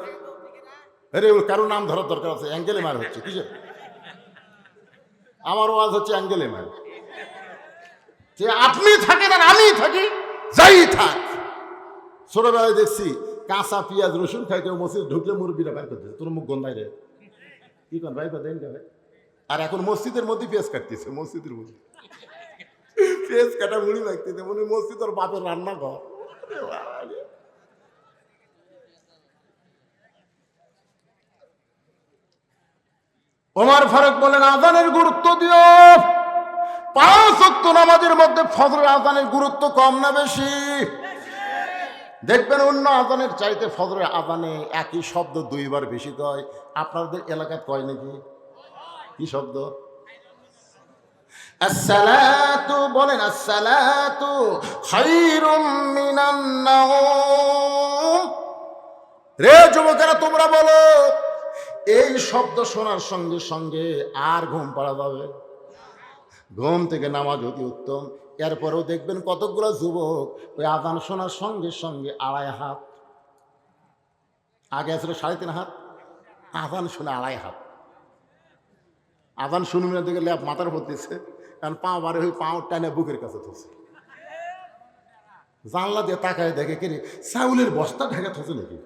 আরে কারো নাম ধরার দরকার আছে? অ্যাঙ্গেলে মার হচ্ছে কিসের? আমার ওয়াজ হচ্ছে অ্যাঙ্গেলে মার, যে আপনি থাকেন আর আমি থাকি, যাই থাক। ছোটবেলায় দেখছি কাঁচা পেঁয়াজ রসুন খাইতে মসজিদ ঢুকলে মুরব্বীরা বের করতেছে, তোর মুখ গন্ধায় রে, কি কর ভাই দেন ভাই। আর এখন মসজিদের মধ্যে পেঁয়াজ কাটতেছে, মসজিদের মধ্যে পেঁয়াজ কাটা মুড়ি মাখতেছে, মনে মসজিদ ওর বাপের রান্না ঘর। ওমর ফারুক বলেন, আযানের গুরুত্ব দিও। 5 ওয়াক্ত নামাজের মধ্যে ফজরের আযানের গুরুত্ব কম না বেশি? দেখবেন অন্য আযানের চাইতে ফজরের আযানে একই শব্দ 2 বার বেশি কয়। আপনাদের এলাকায় কয় নাকি? কি শব্দ? আসসালাতু, বলেন আসসালাতু খায়রুম মিনান নাওম। রে যুবকেরা তোমরা বলো, এই শব্দ শোনার সঙ্গে সঙ্গে আর ঘুম পাড়া যাবে? ঘুম থেকে নামাজ অতি উত্তম। এরপরেও দেখবেন কতগুলো যুবক ওই আজান শোনার সঙ্গে সঙ্গে 2.5 হাত, আগে আসলে 3.5 হাত, আজান শুনে 2.5 হাত। আজান শুনবি না দেখে ল্যাপ মাথার উপর দিচ্ছে, কারণ পা বারে ওই পাও টানে বুকের কাছে থুছে। জানলা দিয়ে তাকায় দেখে কিনে চাউলের বস্তা ঢেকে থুছে নাকি,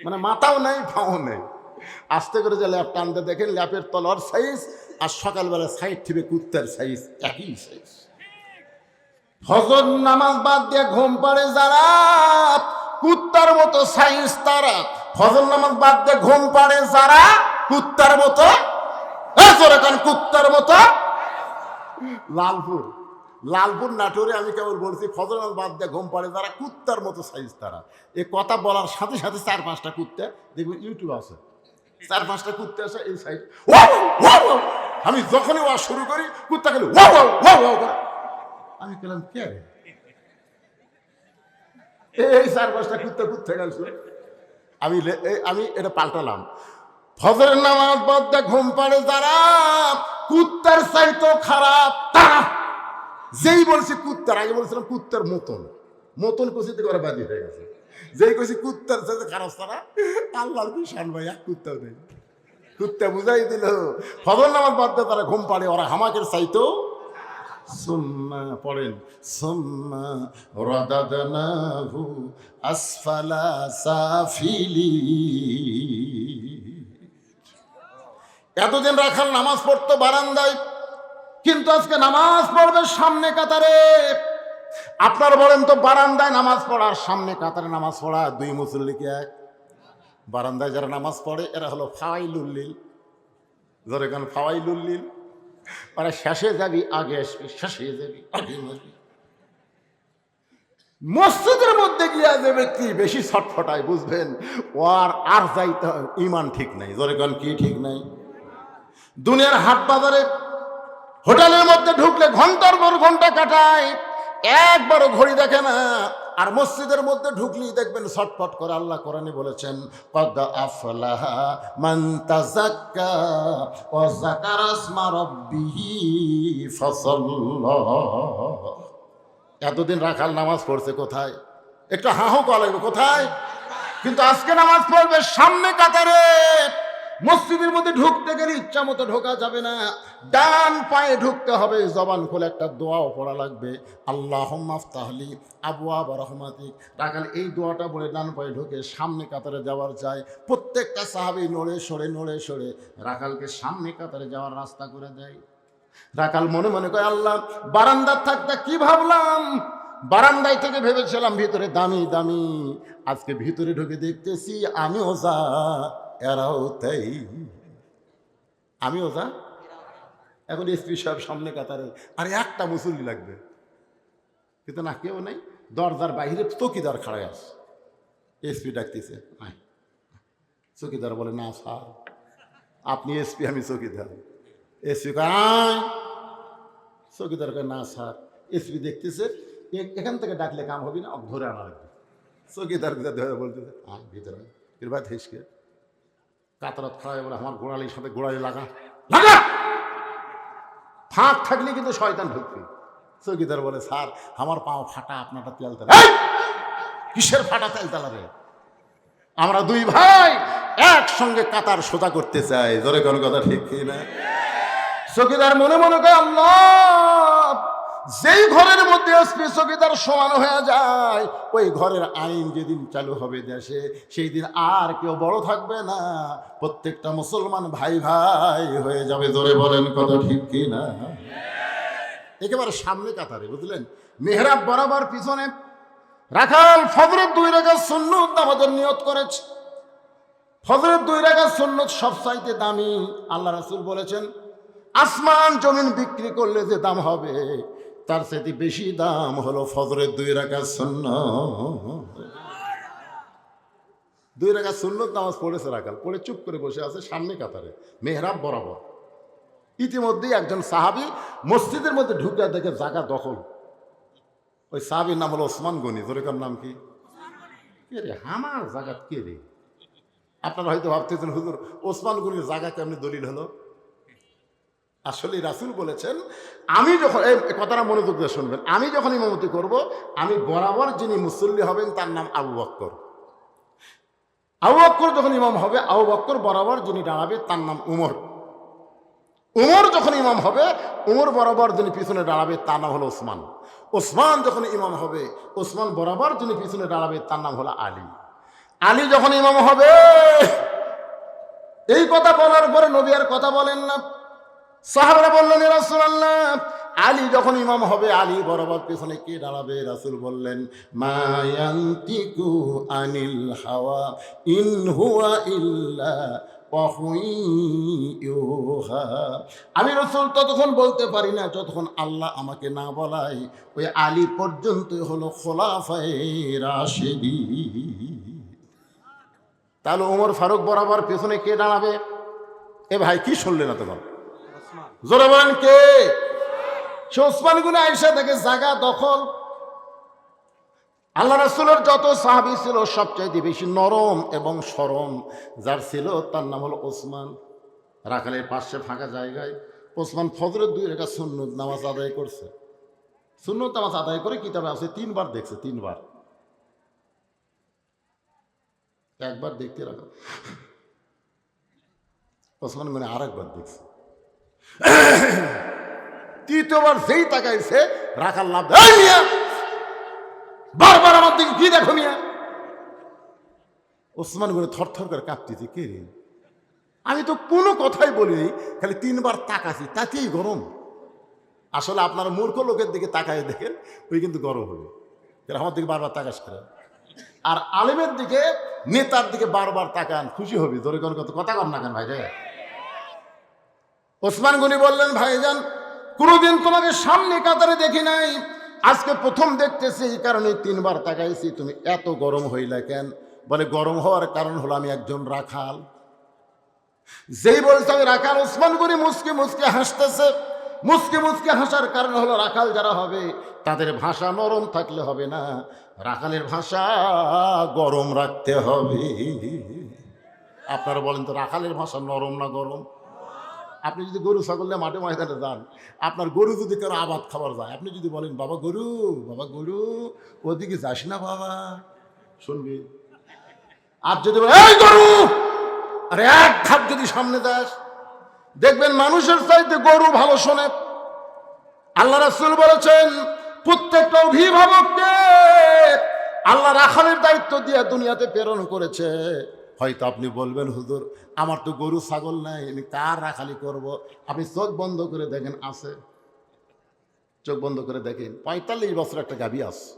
মানে মাথাও নাই পাও নেই। আস্তে করে যে ল্যাপ টানতে দেখেন ল্যাপের তলার সাইজ আর সকালবেলা সাইড থেকে কুত্তার সাইজ একই সাইজ। ফজর নামাজ বাদ দিয়ে ঘুম পাড়ে যারা, কুত্তার মতো সাইজ তারা। ফজর নামাজ বাদ দিয়ে ঘুম পাড়ে যারা, কুত্তার মতো, কুত্তার মতো। লালপুর নাটোরে আমি কেবল বলছি ফজর নামাজ বাদ দিয়ে ঘুম পাড়ে যারা, কুত্তার মতো সাইজ তারা। এ কথা বলার সাথে সাথে 4-5টা কুত্তা দেখবেন ইউটিউব আছে, 4-5টা কুত্তা আছে এই সাইড। আমি যখনই ওয়া শুরু করি কুত্তা গেলে আমি বললাম কে রে, এই 4-5টা কুত্তা কুত্তা গেছে। আমি এটা পাল্টালাম, ফজরের নামাজ বাদ দিয়ে ঘুম পাড়ে যারা, কুত্তার চাইতো খারাপ তারা। যেই বলছি কুত্তার, আগে বলছিলাম কুত্তার মতন কষিতে করে বাদি হয়ে গেছে। যেই কইছি কুত্তার চাইতে খারাপ তারা, আল্লাহর বিশান ভাই এক কুত্তাও নেই। কুত্তা বুঝাই দিল ফজর নামাজ বাদ দিয়ে তারা ঘুম পাড়ে, ওরা হামাকের চাইতো। সুম্মা পড়েন, সুম্মা রাদাদনাহু আসফালা সাফিলি। এতদিন রাখাল নামাজ পড়তো বারান্দায়, কিন্তু আজকে নামাজ পড়বে সামনে কাতারে। আপনার বলেন তো, বারান্দায় নামাজ পড়ার সামনে কাতারে নামাজ পড়া দুই মুসল্লি কি এক? বারান্দায় যারা নামাজ পড়ে এরা হলো ফাওয়াইলুল্লিল। ধরে কেন ফাওয়াইলুল্লিল, মানে শেষে যাবি আগে আসবি, শেষে যাবি আগে আসবি। মসজিদের মধ্যে গিয়া যে ব্যক্তি বেশি ছটফটায়, বুঝবেন ওর আর যাইতে ইমান ঠিক নাই। ধরে কেন কি ঠিক নাই? দুনিয়ার হাট বাজারে হোটেলের মধ্যে ঢুকলে ঘন্টার পর ঘন্টা কাটায়, একবারও ঘড়ি দেখে না। আর মসজিদের মধ্যে ঢুকলেই দেখবেন ছটফট করে। আল্লাহ কোরআনে বলেছেন, কদ আফলাহা মান তাযাক্কা ওয়া যাকারা ইসমা রাব্বিহি ফাসাল্লা। এতদিন রাখাল নামাজ পড়ছে কোথায়? একটু হাহু করা লাগবে কোথায়? কিন্তু আজকে নামাজ পড়বে সামনে কাতারে। মসজিদের মধ্যে ঢুকতে গেলে ইচ্ছা মতো ঢোকা যাবে না, ডান পায়ে ঢুকতে হবে। জবান খুলে একটা দোয়াও পড়া লাগবে, আল্লাহুম্মা আফতাহলি আবওয়াব রাহমাতিক। রাখাল এই দোয়াটা বলে ডান পায়ে ঢুকে সামনে কাতারে যাওয়ার যায়। প্রত্যেকটা সাহাবী নড়ে সরে রাখালকে সামনে কাতারে যাওয়ার রাস্তা করে দেয়। রাখাল মনে মনে কয়, আল্লাহ, বারান্দার থাকতে কি ভাবলাম, বারান্দায় থেকে ভেবেছিলাম ভিতরে দামি দামি, আজকে ভিতরে ঢুকে দেখতেছি আমিও যা এরাও তাই, আমিও যা। এখন এসপি সাহেব সামনে কাতারে, আর একটা মুসল্লি লাগবে, কিন্তু না, কেউ নেই। দরজার বাইরে চৌকিদার খাড়ায় আস। এসপি ডাকতেছে, চৌকিদার বলে, না স্যার, আপনি এসপি, আমি চৌকিদার। এসপি কয়, চৌকিদার কয়, না স্যার, এসপি দেখতেছে এখান থেকে ডাকলে কাম হবে না, ধরে আনা লাগবে। চৌকিদার বলতেছে, ভিতরে এর বাদ হেসকে কাতারাত খাড়ায় বলে, আমার গোড়ালির সাথে গোড়ালি লাগা, ফাঁক থাকলে কিন্তু শয়তান ঢুকবে। চৌকিদার বলে, স্যার, আমার পাও ফাটা, আপনারটা তেলতেলা। কিসের ফাটা তেলতেলা রে? আমরা দুই ভাই একসঙ্গে কাতার সোজা করতে চাই। জোরে কোন কথা ঠিক কি না? চৌকিদার মনে মনে করে, আল্লাহ, যেই ঘরের মধ্যে এসপি চৌকিদার সমান হয়ে যায়, ওই ঘরের আইন যেদিন চালু হবে দেশে, সেই দিন আর কেউ বড় থাকবে না, প্রত্যেকটা মুসলমান ভাই ভাই হয়ে যাবে। জোরে বলেন কথা ঠিক কি না? একেবারে সামনে কাতারে, বুঝলেন, মেহরাব বরাবর পিছনে রাখাল ফজরের 2 রাকাত সুন্নত নামাজের নিয়ত করেছে। ফজরের 2 রাকাত সুন্নত সবচাইতে দামি। আল্লাহ রাসূল বলেছেন, আসমান জমিন বিক্রি করলে যে দাম হবে, তার চাইতে বেশি দাম হলো ফজরের 2 রাকাত সুন্নত। 2 রাকাত সুন্নত নামাজ পড়েছে রাখাল, পড়ে চুপ করে বসে আছে সামনে কাতারে মেহরাব বরাবর। ইতিমধ্যেই একজন সাহাবী মসজিদের মধ্যে ঢুকে দেখে জায়গা দখল। ওই সাহাবীর নাম হলো ওসমান গনি। জোরেকার নাম কি? কে রে, আমার জায়গা কে রে? আপনারা হয়তো ভাবতেছেন হুজুর ওসমান গনির জায়গা কেমনি দলিল হলো? আসলে রাসূল বলেছেন, আমি যখন এই কথাটা মনোযোগ দিয়ে শুনবেন, আমি যখন ইমামতি করব, আমি বরাবর যিনি মুসল্লি হবেন তার নাম আবু বকর। আবু বকর যখন ইমাম হবে, আবু বকর বরাবর যিনি দাঁড়াবে তার নাম উমর। উমর যখন ইমাম হবে, উমর বরাবর যিনি পিছনে দাঁড়াবে তার নাম হলো ওসমান। ওসমান যখন ইমাম হবে, ওসমান বরাবর যিনি পিছনে দাঁড়াবে তার নাম হলো আলী। আলী যখন ইমাম হবে, এই কথা বলার পরে নবী আর কথা বলেন না। সাহাবারা বললেন, ইয়া রাসূলুল্লাহ, আলী যখন ইমাম হবে, আলী বরাবর পেছনে কে দাঁড়াবে? রাসূল বললেন, মা ইয়ান্তিকু আনিল হাওয়া ইন হুয়া ইল্লা ওয়াহয়ুহা। আমি রাসূল ততক্ষণ বলতে পারি না যতক্ষণ আল্লাহ আমাকে না বলায়। ওই আলী পর্যন্ত হলো খোলাফায়ে রাশিদিন। তাহলে ওমর ফারুক বরাবর পেছনে কে দাঁড়াবে? এ ভাই কি শুনলেন এতক্ষণ? জোরে বলেন কে? সে ওসমান ইবনে আয়েশা থেকে জায়গা দখল। আল্লাহ রাসূলের যত সাহাবী ছিল সবচাইতে বেশি নরম এবং সরম যার ছিল তার নাম হলো ওসমান। রাখালের পাশে ফাঁকা জায়গায় ওসমান ফজরের 2 রাকাত সুন্নত নামাজ আদায় করছে। সুন্নত নামাজ আদায় করে কিতাবে আছে 3 বার দেখছে, 3 বার। একবার দেখতে রাখো, ওসমান মানে আরেকবার দেখছে, তৃতীয়বার যেই তাকাইছে রাখাল লাভ, বারবার আমার দিকে কি দেখো মিয়া। ওসমান বলে থরথর করে কাঁপতেছে, কে রে? আমি তো কোনো কথাই বলিনি, খালি 3 বার তাকাছি, তাতেই গরম। আসলে আপনারা মূর্খ লোকের দিকে তাকায় দেখেন, ওই কিন্তু গরম হবে। আমার দিকে বারবার তাকাস করে। আর আলেমের দিকে, নেতার দিকে বারবার তাকান, খুশি হবি। ধরে কোন কথা কর না কেন ভাই রে? ওসমান গনি বললেন, ভাইজান কোনোদিন তোমাকে সামনে কাতারে দেখি নাই, আজকে প্রথম দেখতেছি, এই কারণে 3 বার তাকাইছি। তুমি এত গরম হইলা কেন? বলে গরম হওয়ার কারণ হলো আমি একজন রাখাল। যেই বলছে আমি রাখাল, ওসমান গনি মুচকে মুচকে হাসতেছে। মুচকে মুচকে হাসার কারণ হলো রাখাল যারা হবে তাদের ভাষা নরম থাকলে হবে না, রাখালের ভাষা গরম রাখতে হবে। আপনারা বলেন তো, রাখালের ভাষা নরম না গরম? আপনি যদি গরু ছাগল নিয়ে মাঠে ময়দানে যান, আপনার গরু যদি কারো আবাদ খাবার যায়, আপনি যদি বলেন বাবা গরু, বাবা গরু, ওদিকে যাস না বাবা, শুনবি? আর যদি বলে এই গরু, আরে এক ধাপ যদি সামনে যাস, দেখবেন মানুষের চাইতে গরু ভালো শোনে। আল্লাহ রাসূল বলেছেন, প্রত্যেকটা অভিভাবককে আল্লাহ রাখালের দায়িত্ব দিয়ে দুনিয়াতে প্রেরণ করেছে। হয়তো আপনি বলবেন হুজুর আমার তো গরু ছাগল নাই, আমি কার রাখালি করব? আপনি চোখ বন্ধ করে দেখেন, আছে। চোখ বন্ধ করে দেখেন, 45 বছর একটা গাভী আছে,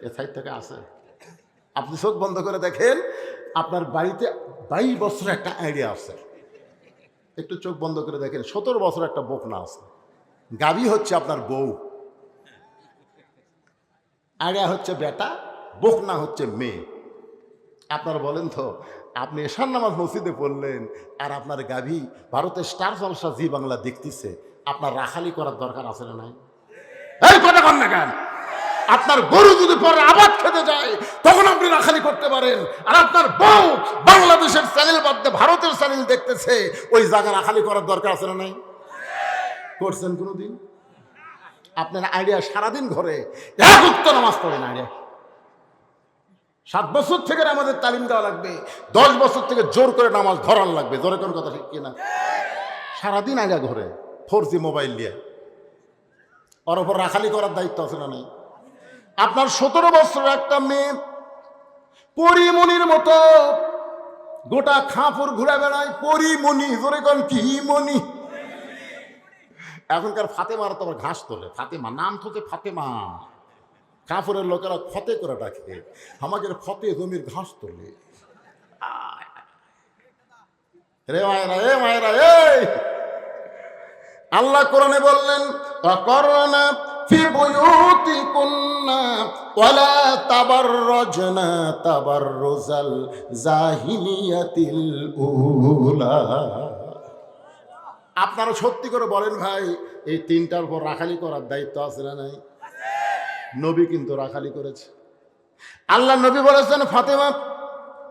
এ সাইড থেকে আছে। আপনি চোখ বন্ধ করে দেখেন, আপনার বাড়িতে 22 বছর একটা আইডিয়া আছে। একটু চোখ বন্ধ করে দেখেন, 17 বছর একটা বকনা আছে। গাভী হচ্ছে আপনার বউ, আইডিয়া হচ্ছে বেটা, বকনা হচ্ছে মেয়ে। আপনারা বলেন তো, আপনি এশার নামাজ মসজিদে পড়লেন আর আপনার গাভী ভারতের স্টার জলসা জি বাংলা দেখতেছে, আপনার রাখালি করার দরকার আছে না নাই? এই কথা কন না কেন? আপনার গরু যদি পরে আবাদ খেতে যায় তখন আপনি রাখালি করতে পারেন, আর আপনার বউ বাংলাদেশের চ্যানেল বাদ দিয়ে ভারতের চ্যানেল দেখতেছে, ওই জায়গা রাখালি করার দরকার আছে না নাই? করছেন কোনোদিন? আপনার আইডিয়া সারাদিন ঘরে এক ওয়াক্ত নামাজ পড়েন, আইডিয়া 7 বছর থেকে আমাদের তালিম দেওয়া লাগবে, 10 বছর থেকে জোর করে নামাজ ধরান লাগবে। জোরে কোন কথা ঠিক কিনা? সারাদিন আইডিয়া ঘরে 4G মোবাইল নিয়ে, ওর ওপর রাখালি করার দায়িত্ব আছে না নাই? আপনার 17 বছর একটা মেয়ে পরিমণির মতো গোটা খাঁপুর ঘুরে বেড়ায়, পরিমণি। জোরে কোন কি মণি? এখনকার ফাতেমার তো আবার ঘাস তোলে, ফাতেমা নাম থেকে ফাতেমা। কাফরের লোকেরা ফতে করে ডাকে, আমাদের ফতে জমির ঘাস তোলে। রে মায়েরা, এ মায়েরা, এই আল্লাহ কোরআনে বললেন, ওয়াকরনা ফি বুয়ুতিকুন্না ওয়ালা তাবাররাজনা তাবাররুজাল জাহিলিয়াতিল উলা। আপনারা সত্যি করে বলেন ভাই, এই 3টার উপর রাখালি করার দায়িত্ব আছে না নাই? নবী কিন্তু রাখালি করেছে। আল্লাহ নবী বলেছেন, ফাতেমা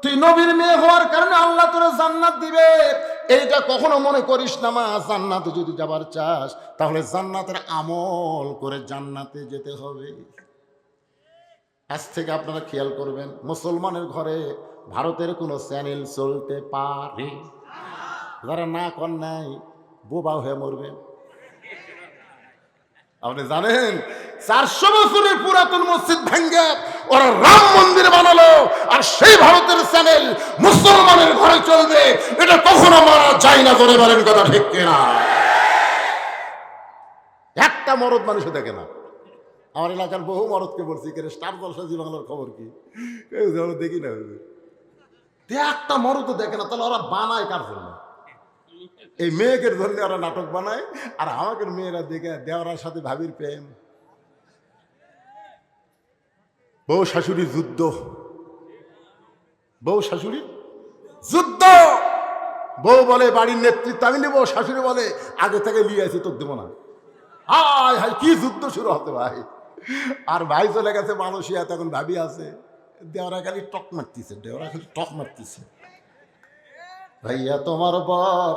তুই নবীর মেয়ে হওয়ার কারণে আল্লাহ তোরে জান্নাত দিবে, এইটা কখনো মনে করিস না। মা, জান্নাতে যদি যাবার চাস তাহলে জান্নাতের আমল করে জান্নাতে যেতে হবে। আজ থেকে আপনারা খেয়াল করবেন, মুসলমানের ঘরে ভারতের কোনো চ্যানেল চলতে পারে? যারা না কর নাই বোবা হয়ে মরবেন। আপনি জানেন 400 বছরের পুরাতন মসজিদ ভেঙ্গে ওরা রাম মন্দির বানালো, আর সেই ভারতের চ্যানেল মুসলমানের ঘরে চলবে, এটা কখনো মারা যায় না। করে বলেন কথা ঠিক কিনা? একটা মরদ মানুষে দেখে না। আমার এলাকার বহু মরদকে বলছি, কে স্টার জলসা জি বাংলার খবর কি, দেখি না, একটা মরদ দেখে না। তাহলে ওরা বানায় কার জন্য? এই মেয়েকের জন্য ওরা নাটক বানায়, আর আমাকে মেয়েরা দেখে দেওয়ার সাথে ভাবির প্রেম। বউ শাশুড়ি যুদ্ধ, বউ শাশুড়ি যুদ্ধ। বউ বলে বাড়ির নেতৃত্ব আমি নেবো, শাশুড়ি বলে আগে থেকে নিয়ে আসি, তোর দেবো না। হায় হায়, কি যুদ্ধ শুরু হতে ভাই। আর ভাই চলে গেছে মালয়েশিয়া, তখন ভাবি আছে, দেওয়ারা খালি টক মারতেছে, দেওয়ারা খালি টক মারতেছে। ভাইয়া তোমার বর,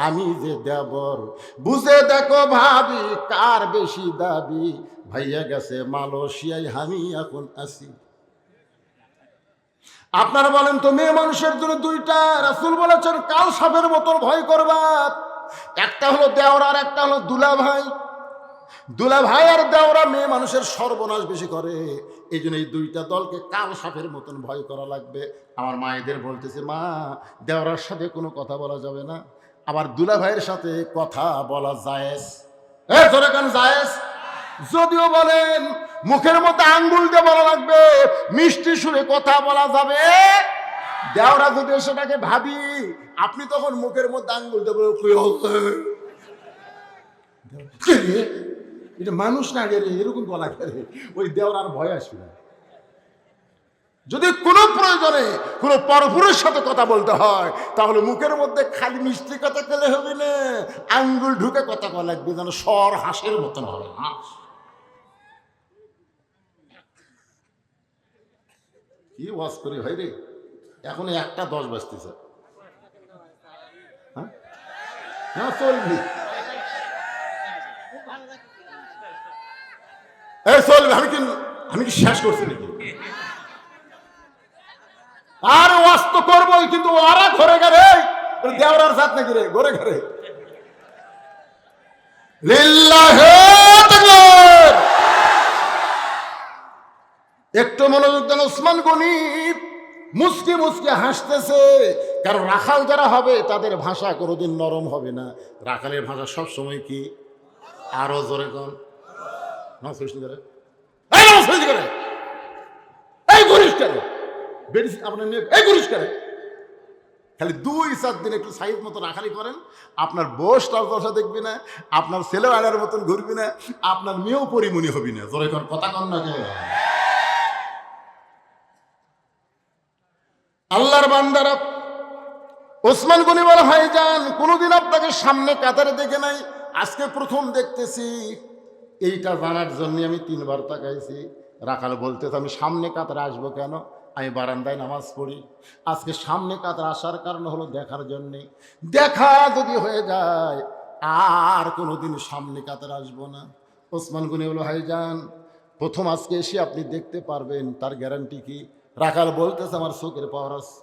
আমি যে দেবর, বুঝে দেখো ভাবি কার বেশি দাবি। ভাইয়া গেছে মালয়েশিয়ায়, আমি এখন আছি। আপনারা বলেন তো, মেয়ে মানুষের জন্য দুইটা রাসূল বলেছেন কাল সাপের মতো ভয় করবা। একটা হলো দেওরা, আর একটা হলো দুলা ভাই। দুলা ভাই আর দেওরা মেয়ে মানুষের সর্বনাশ বেশি করে। এই জন্য এই দুইটা দলকে কাল সাপের মতন ভয় করা লাগবে। আমার মায়েদের বলতেছে, মা, দেওরার সাথে কোনো কথা বলা যাবে না, আবার দুলা ভাইয়ের সাথে কথা বলা জায়েজ। জোরে কান জায়েজ। যদিও বলেন মুখের মধ্যে আঙ্গুল দিয়ে বলা লাগবে, মিষ্টি সুরে কথা বলা যাবে। দেওরা যদি সেটাকে ভাবি, আপনি তখন মুখের মধ্যে আঙ্গুল দিয়ে এটা মানুষ না গেলে এরকম বলা গেলে ওই দেওরার ভয় আসবে না। যদি কোনো প্রয়োজনে কোনো পরপুরুষের সাথে কথা বলতে হয়, তাহলে মুখের মধ্যে খালি মিষ্টি কথা গেলে হবে না, আঙ্গুল ঢুকে কথা বলা লাগবে, যেন স্বর হাসের মতন হবে। কি ওয়াজ করি ভাই রে, এখন 1:10 বাজতেছে। হ্যাঁ চলবি, চলবে। আমি কি শেষ করছি নাকি? আর ওয়াজ তো করবোই, কিন্তু ওরা ঘরে ঘরে দেওয়ার সাথ নাকি রে, ঘরে ঘরে একটু মনোযোগ দেন। ওসমান গনি মুসকে মুসকে হাসতেছে, কারণ রাখাল যারা হবে তাদের ভাষা কোনোদিন নরম হবে না। রাখালের ভাষা সব সময় কি? আরো জোরে কন, খালি 2-4 দিন একটু সাইজ মতো রাখালি করেন, আপনার বস তার দশা দেখবি না, আপনার ছেলে আলার মতন ঘুরবি না, আপনার মেয়েও পরিমণি হবি না। জোরে কর, কথা কন না। আল্লাহর বান্দারা, ওসমান গনি বলে, ভাইজান কোনোদিন আপনাকে সামনে কাতারে দেখে নাই, আজকে প্রথম দেখতেছি। এইটা জানার জন্য আমি 3 বার তাকাইছি। রাখাল বলতেছে, আমি সামনে কাতারে আসবো কেন? আমি বারান্দায় নামাজ পড়ি। আজকে সামনে কাতারে আসার কারণ হলো দেখার জন্যে। দেখা যদি হয়ে যায় আর কোনোদিন সামনে কাতারে আসবো না। ওসমান গনি বলো, ভাইজান প্রথম আজকে এসে আপনি দেখতে পারবেন, তার গ্যারান্টি কি? রাখাল বলতেছে, আমার চোখের পাওয়ার আছে,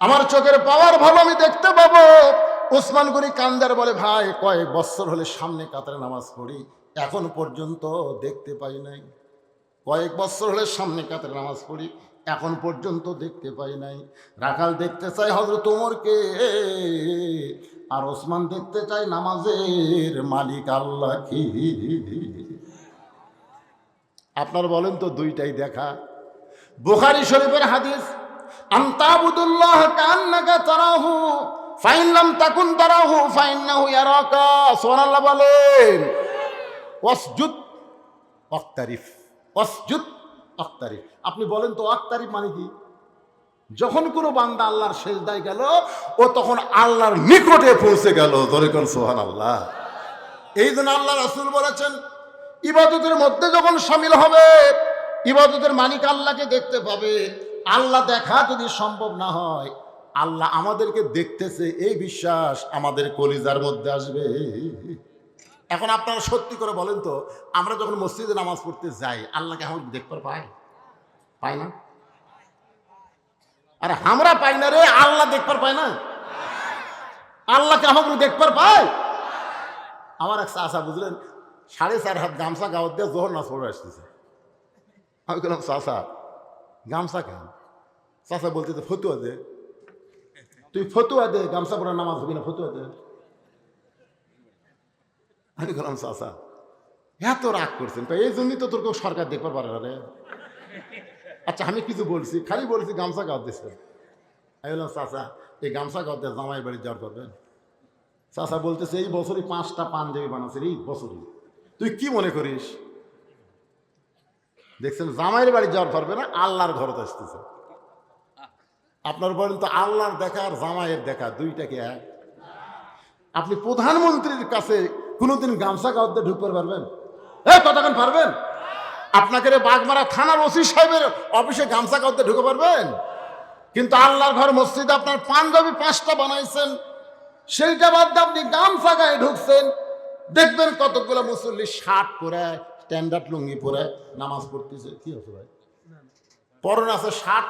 আমার চোখের পাওয়ার ভালো, আমি দেখতে পাবো। ওসমান গনি কান্দার বলে, ভাই কয়েক বছর হলে সামনে কাতারে নামাজ পড়ি, এখন পর্যন্ত দেখতে পাই নাই। কয়েক বছর হলে সামনে কাতারে নামাজ পড়ি, এখন পর্যন্ত দেখতে পাই নাই। রাখাল দেখতে চাই হযরত ওমরকে, আর ওসমান দেখতে চাই নামাজের মালিক আল্লাহ কি। আপনার বলেন তো, দুইটাই দেখা। বুখারী শরীফের হাদিস, আনতাবুদুল্লাহ কান্নাকা তারাহু ফাইন লাম তাকুন তারাহু ফাইন্নাহু ইয়ারাকা। সুবহানাল্লাহ বলেন। ওয়াসজুদ ওয়াক্তারিফ, ওয়াসজুদ ওয়াক্তারিফ। আপনি বলেন তো ওয়াক্তারিফ মানে কি? যখন কোনো বান্দা আল্লাহর সেজদায় গেল, ও তখন আল্লাহর নিকটে পৌঁছে গেল। ধরে কোন সুবহানাল্লাহ। এই জন্য আল্লাহ রাসূল বলেছেন, ইবাদতের মধ্যে যখন শামিল হবে, ইবাদতের মালিক আল্লাহকে দেখতে পাবে, আল্লাহ দেখা যদি সম্ভব না হয়, আল্লাহ আমাদেরকে দেখতেছে এই বিশ্বাস আমাদের কলিজার মধ্যে আসবে। এখন আপনারা সত্যি করে বলেন তো, আমরা যখন মসজিদে নামাজ পড়তে যাই, আল্লাহকে আমরা দেখতে পাই না? আরে আমরা পাই না রে, আল্লাহ দেখবার পায় না? আল্লাহকে আমাকে দেখবার পায়? আমার এক চাচা বুঝলেন 4.5 হাত গামছা গাওয়ার দিয়ে জোহর নাচ পড়ে আসতেছে। আমি বললাম চাচা গামছা কেন? চাচা বলতে ফতুয়া দে, তুই ফতুয়া দে, গামছা পড়া নামাজ হবি না, ফতুয়া দে। আমি বললাম চাচা এত রাগ করছেন, এই জন্যই তো তোর কেউ সরকার দেখবার পারে না রে। আচ্ছা আমি কিছু বলছি, খালি বলছি গামছা গাওয়ার দিচ্ছে। আমি বললাম চাচা এই গামছা গাওয়ার দিয়ে জামাই বাড়ি যাওয়ার করবেন? চাচা বলতেছে এই বছরই 5টা পাঞ্জাবি বানাচ্ছে, এই বছরই। তুই কি মনে করিস? দেখছেন জামাইয়ের বাড়ি যাওয়ার পারবে না, আল্লাহর ঘরতে আসতেছে। আপনার বলেন তো আল্লাহর দেখা আর জামাইয়ের দেখা দুইটাকে এক? আপনি প্রধানমন্ত্রীর কাছে কোনোদিন গামছা গাওয়াতে ঢুকতে পারবেন? কতক্ষণ পারবেন? আপনাকে বাগমারা থানার ওসি সাহেবের অফিসে গামছা গাওয়াতে ঢুকে পারবেন? কিন্তু আল্লাহর ঘর মসজিদে আপনার পাঞ্জাবি 5টা বানাইছেন, সেইটা বাদ দিয়ে আপনি গামছা গায়ে ঢুকছেন। দেখবেন কতগুলো মুসল্লি শার্ট পরে স্ট্যান্ডার্ড লুঙ্গি পরে নামাজ পড়তেছে। কি হচ্ছে ভাই? পরনে আছে শার্ট,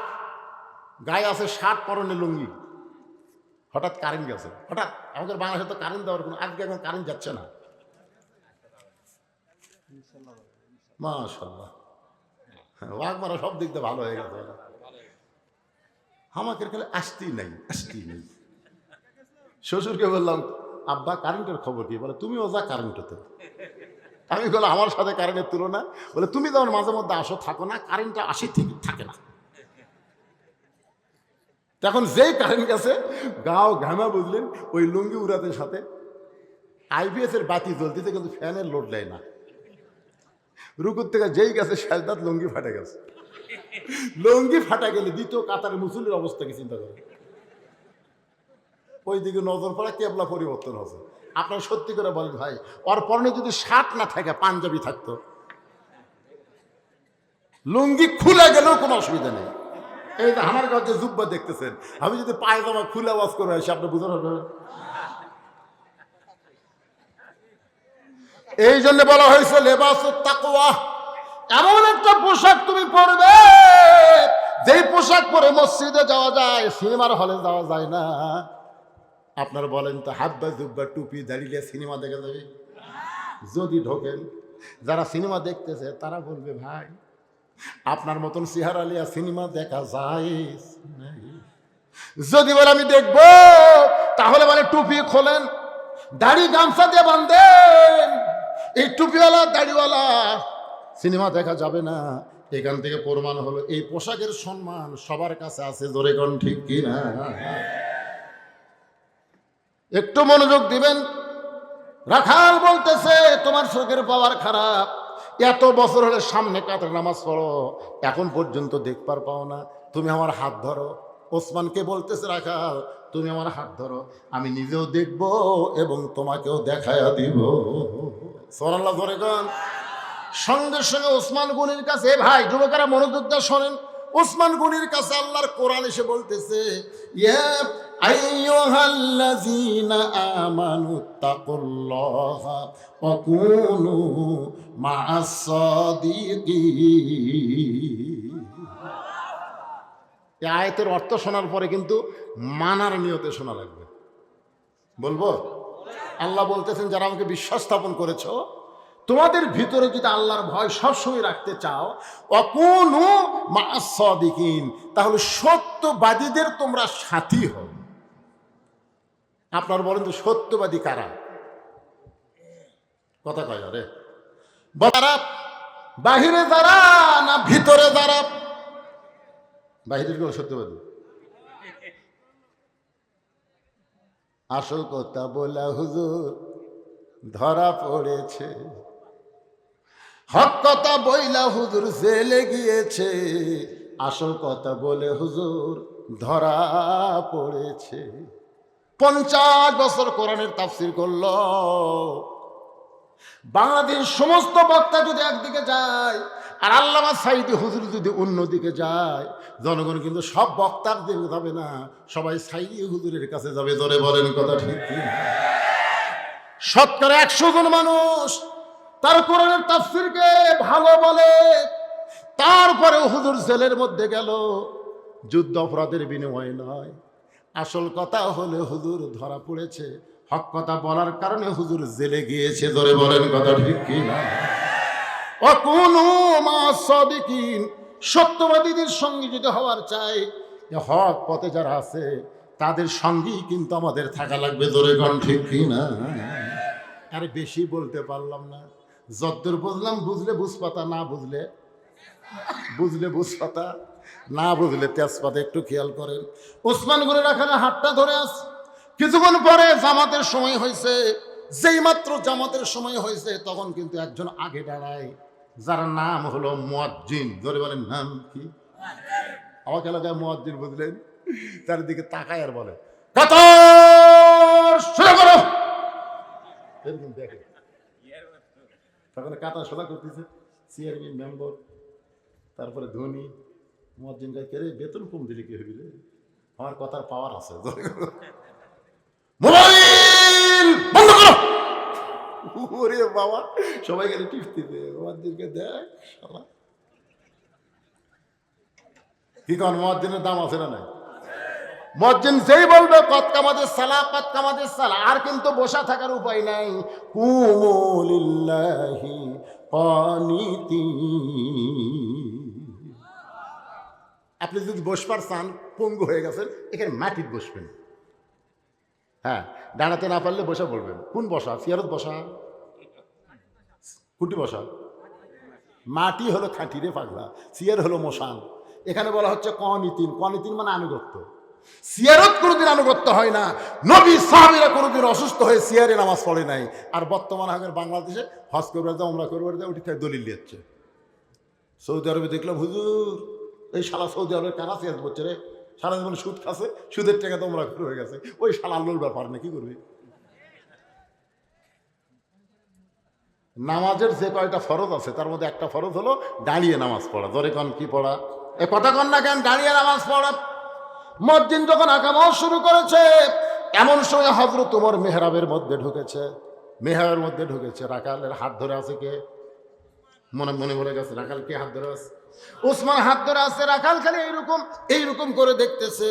গায়ে আছে শার্ট, পরনে লুঙ্গি। হঠাৎ কারেন্ট গেছে, হঠাৎ আমাদের বাংলাদেশে তো কারেন্ট দেওয়ার কোনো, আজকে এখন কারেন্ট যাচ্ছে না। মাশাআল্লাহ, ওয়াকমারা সব দিক দিয়ে ভালো হয়ে গেছে। আমাকে খালি আসতেই নাই। শ্বশুরকে বললাম আব্বা কারেন্টের খবর কি? বলে তুমিও যা কারেন্টতে। আমি বললাম আমার সাথে কারেন্টের তুলনা? বলে তুমি যেমন মাঝে মধ্যে আসো থাকো না, কারেন্টটা আসি ঠিক থাকে না। তখন যেই কারেন্ট গেছে গাও ঘামা বুঝলেন, ওই লুঙ্গি উড়াতের সাথে আইপিএস এর বাতি জ্বলতেছে কিন্তু ফ্যানের লোড নেয় না। রুকুর থেকে যেই গেছে সাজদাত লুঙ্গি ফাটে গেছে। লুঙ্গি ফাটা গেলে দ্বিতীয় কাতারের মুসল্লির অবস্থা কি চিন্তা করে? ওই দিকে নজর পড়া কেবলা পরিবর্তন হচ্ছে। আপনারা সত্যি করে বলেন ভাই, ওর পরনে যদি শার্ট না থাকে পাঞ্জাবি থাকতো, লুঙ্গি খুলে গেলেও কোনো অসুবিধা নেই। এই যে আমার কাছে জুব্বা দেখতেছেন, আমি যদি পায়জামা খুলে ওয়াজ করে আসি আপনি বুঝতে পারবেন? এই জন্য বলা হয়েছে লেবাসুত তাকওয়া, এমন একটা পোশাক তুমি পরবে যেই পোশাক পরে মসজিদে যাওয়া যায়, সিনেমার হলে যাওয়া যায় না। আপনারা বলেন তো হাব্বা জুব্বা টুপি দাঁড়িয়ে সিনেমা দেখা যাবে? যদি ঢোকেন, যারা সিনেমা দেখতেছে তারা বলবে ভাই আপনার মতন চেহারা লিয়া সিনেমা দেখা যায়? যদি বলে আমি দেখবো, তাহলে মানে টুপি খোলেন, দাড়ি গামছা দিয়ে বাঁধেন। এই টুপিওয়ালা দাড়িওয়ালা সিনেমা দেখা যাবে না। এখান থেকে প্রমাণ হলো এই পোশাকের সম্মান সবার কাছে আছে। জোরে কোন ঠিক কিনা? একটু মনোযোগ দিবেন। রাখাল বলতেছে তোমার চোখের পাওয়ার খারাপ, এত বছর হলে সামনে কাতার নামাজ পড়ো, এখন পর্যন্ত দেখবার পাও না, তুমি আমার হাত ধরো। ওসমানকে বলতেছে রাখাল তুমি আমার হাত ধরো, আমি নিজেও দেখব এবং তোমাকেও দেখায়া দিব। সুবহানাল্লাহ জোরে কোন। সঙ্গে সঙ্গে ওসমান গনির কাছে, ভাই যুবকেরা মনোযোগ দিয়ে শোনেন, ওসমান গনির কাছে আল্লাহর কোরআন এসে বলতেছে ইয়া আইয়ুহাল্লাযীনা আমানুত্তাকুল্লাহা ওয়া কুনু মা'আস সাদিকিন। এই আয়াতের অর্থ শোনার পরে কিন্তু মানার নিয়তে শোনা লাগবে। বলবো? আল্লাহ বলতেছেন যারা আমাকে বিশ্বাস স্থাপন করেছো, তোমাদের ভিতরে যদি আল্লাহর ভয় সবসময় রাখতে চাও, অকুনু মা'আস সাদিকিন, তাহলে সত্যবাদীদের তোমরা সাথী হও। আপনার বলেন তো সত্যবাদী কারা? কথা কয় রে, যারা বাহিরে যারা না ভিতরে যারা? বাহিরের গুলো সত্যবাদী। আসল কথা বলা হুজুর ধরা পড়েছে, হক কথা বইলা হুজুর জেলে গিয়েছে, আসল কথা বলে হুজুর ধরা পড়েছে। 50 বছর কোরআনের তাফসীর করলো। বাংলাদেশ সমস্ত বক্তা যদি একদিকে যায় আর আল্লামা সাইদি হুজুর যদি অন্যদিকে যায়, জনগণ কিন্তু সব বক্তার দিকে যাবে না, সবাই সাইদি হুজুরের কাছে যাবে। ধরে বলেন কথা ঠিক কি? শতকরা 100 জন মানুষ তার কোরআনের তাফসীরকে ভালো বলে, তারপরে হুজুর জেলের মধ্যে গেল, যুদ্ধ অপরাধের বিনিময়ে নয়। আসল কথা হলে হুজুর ধরা পড়েছে, হক কথা বলার কারণে হুজুর জেলে গিয়েছে। ধরে বলেন কথা ঠিক কি না? অকুনু মা সাদিকিন, সত্যবাদীদের সঙ্গে যদি হওয়ার চাই, হক পথে যারা আছে তাদের সঙ্গেই কিন্তু আমাদের থাকা লাগবে। ধরে কোন ঠিক কি না? আরে বেশি বলতে পারলাম না, যদ্দূর বুঝলাম, বুঝলে বুঝপাতা, না বুঝলে বুঝপাতা, না বুঝলে তেজপাতা। একটু খেয়াল করেন, ওসমান গনি রাখার হাতটা ধরে আস। কিছুক্ষণ পরে জামাতের সময় হয়েছে, যেই মাত্র জামাতের সময় হয়েছে তখন কিন্তু একজন আগে দাঁড়ায়, যার নাম হলো মুয়াজ্জিন। ধরে বলেন নাম কি? আমার এলাকায় মুয়াজ্জিন, বুঝলেন? তার দিকে তাকায় আর বলে কাতার সোজা করো, এরকম দেখে। তখন কাতার সোজা করতেছে চেয়ারম্যান, মেম্বার, তারপরে ধনী। মুয়াজ্জিন গায়ে কে রে, বেতন কম দিলে কি হবি রে, আমার কথার পাওয়ার আছে। মোবাইল বন্ধ করো। ওরে বাবা, সবাই গেলে টিপতে, মুয়াজ্জিনকে দেখ শালা। কি কোন মুয়াজ্জিনের দাম আছে না নাই? মুয়াজ্জিন যেই বলবে কত কামাদের সালা, কত কামাদের সালা, আর কিন্তু বসা থাকার উপায় নাই। কুমু লিল্লাহি কানিতিন। আপনি যদি বসবার চান, পঙ্গু হয়ে গেছেন, এখানে মাটির বসবেন। হ্যাঁ, দাঁড়াতে না পারলে বসা বলবেন। কোন বসা? চেয়ারত বসা, কুটি বসা। মাটি হলো খাঁটি রে পাগলা, চেয়ার হলো মশান। এখানে বলা হচ্ছে কনিতিন। কনিতিন মানে আনুগত্য। সিয়ারত কোনোদিন আনুগত্য হয় না। নবী সাহাবীরা কোনোদিন অসুস্থ হয়ে সিয়ারে নামাজ পড়ে নাই। আর বর্তমান আগের বাংলাদেশে হজ করবে যা, উমরা করবে যা, ওটি থেকে দলিল দিচ্ছে। সৌদি আরবে দেখলাম হুজুর, এই শালা সৌদি আরবের কারা সিয়ারত করছে রে, সারা জীবন সুদ খাচ্ছে, সুদের টাকা তো উমরা করে হয়ে গেছে, ওই শালা আল্লোর ব্যাপার না, কি করবে? নামাজের যে কয়টা ফরজ আছে তার মধ্যে একটা ফরজ হলো দাঁড়িয়ে নামাজ পড়া। ধরে কন কি পড়া? এ কথা কন না কেন? দাঁড়িয়ে নামাজ পড়া। মুয়াজ্জিন যখন আকামত শুরু করেছে, এমন সময় হযরত ওমর মেহরাবের মধ্যে ঢুকেছে। মেহরাবের মধ্যে ঢুকেছে, রাখালের হাত ধরে আছে কে? মনে বলে গেছে রাখাল কে হাত ধরে আছে? ওসমান হাত ধরে আছে। রাখাল খালি এইরকম করে দেখতেছে।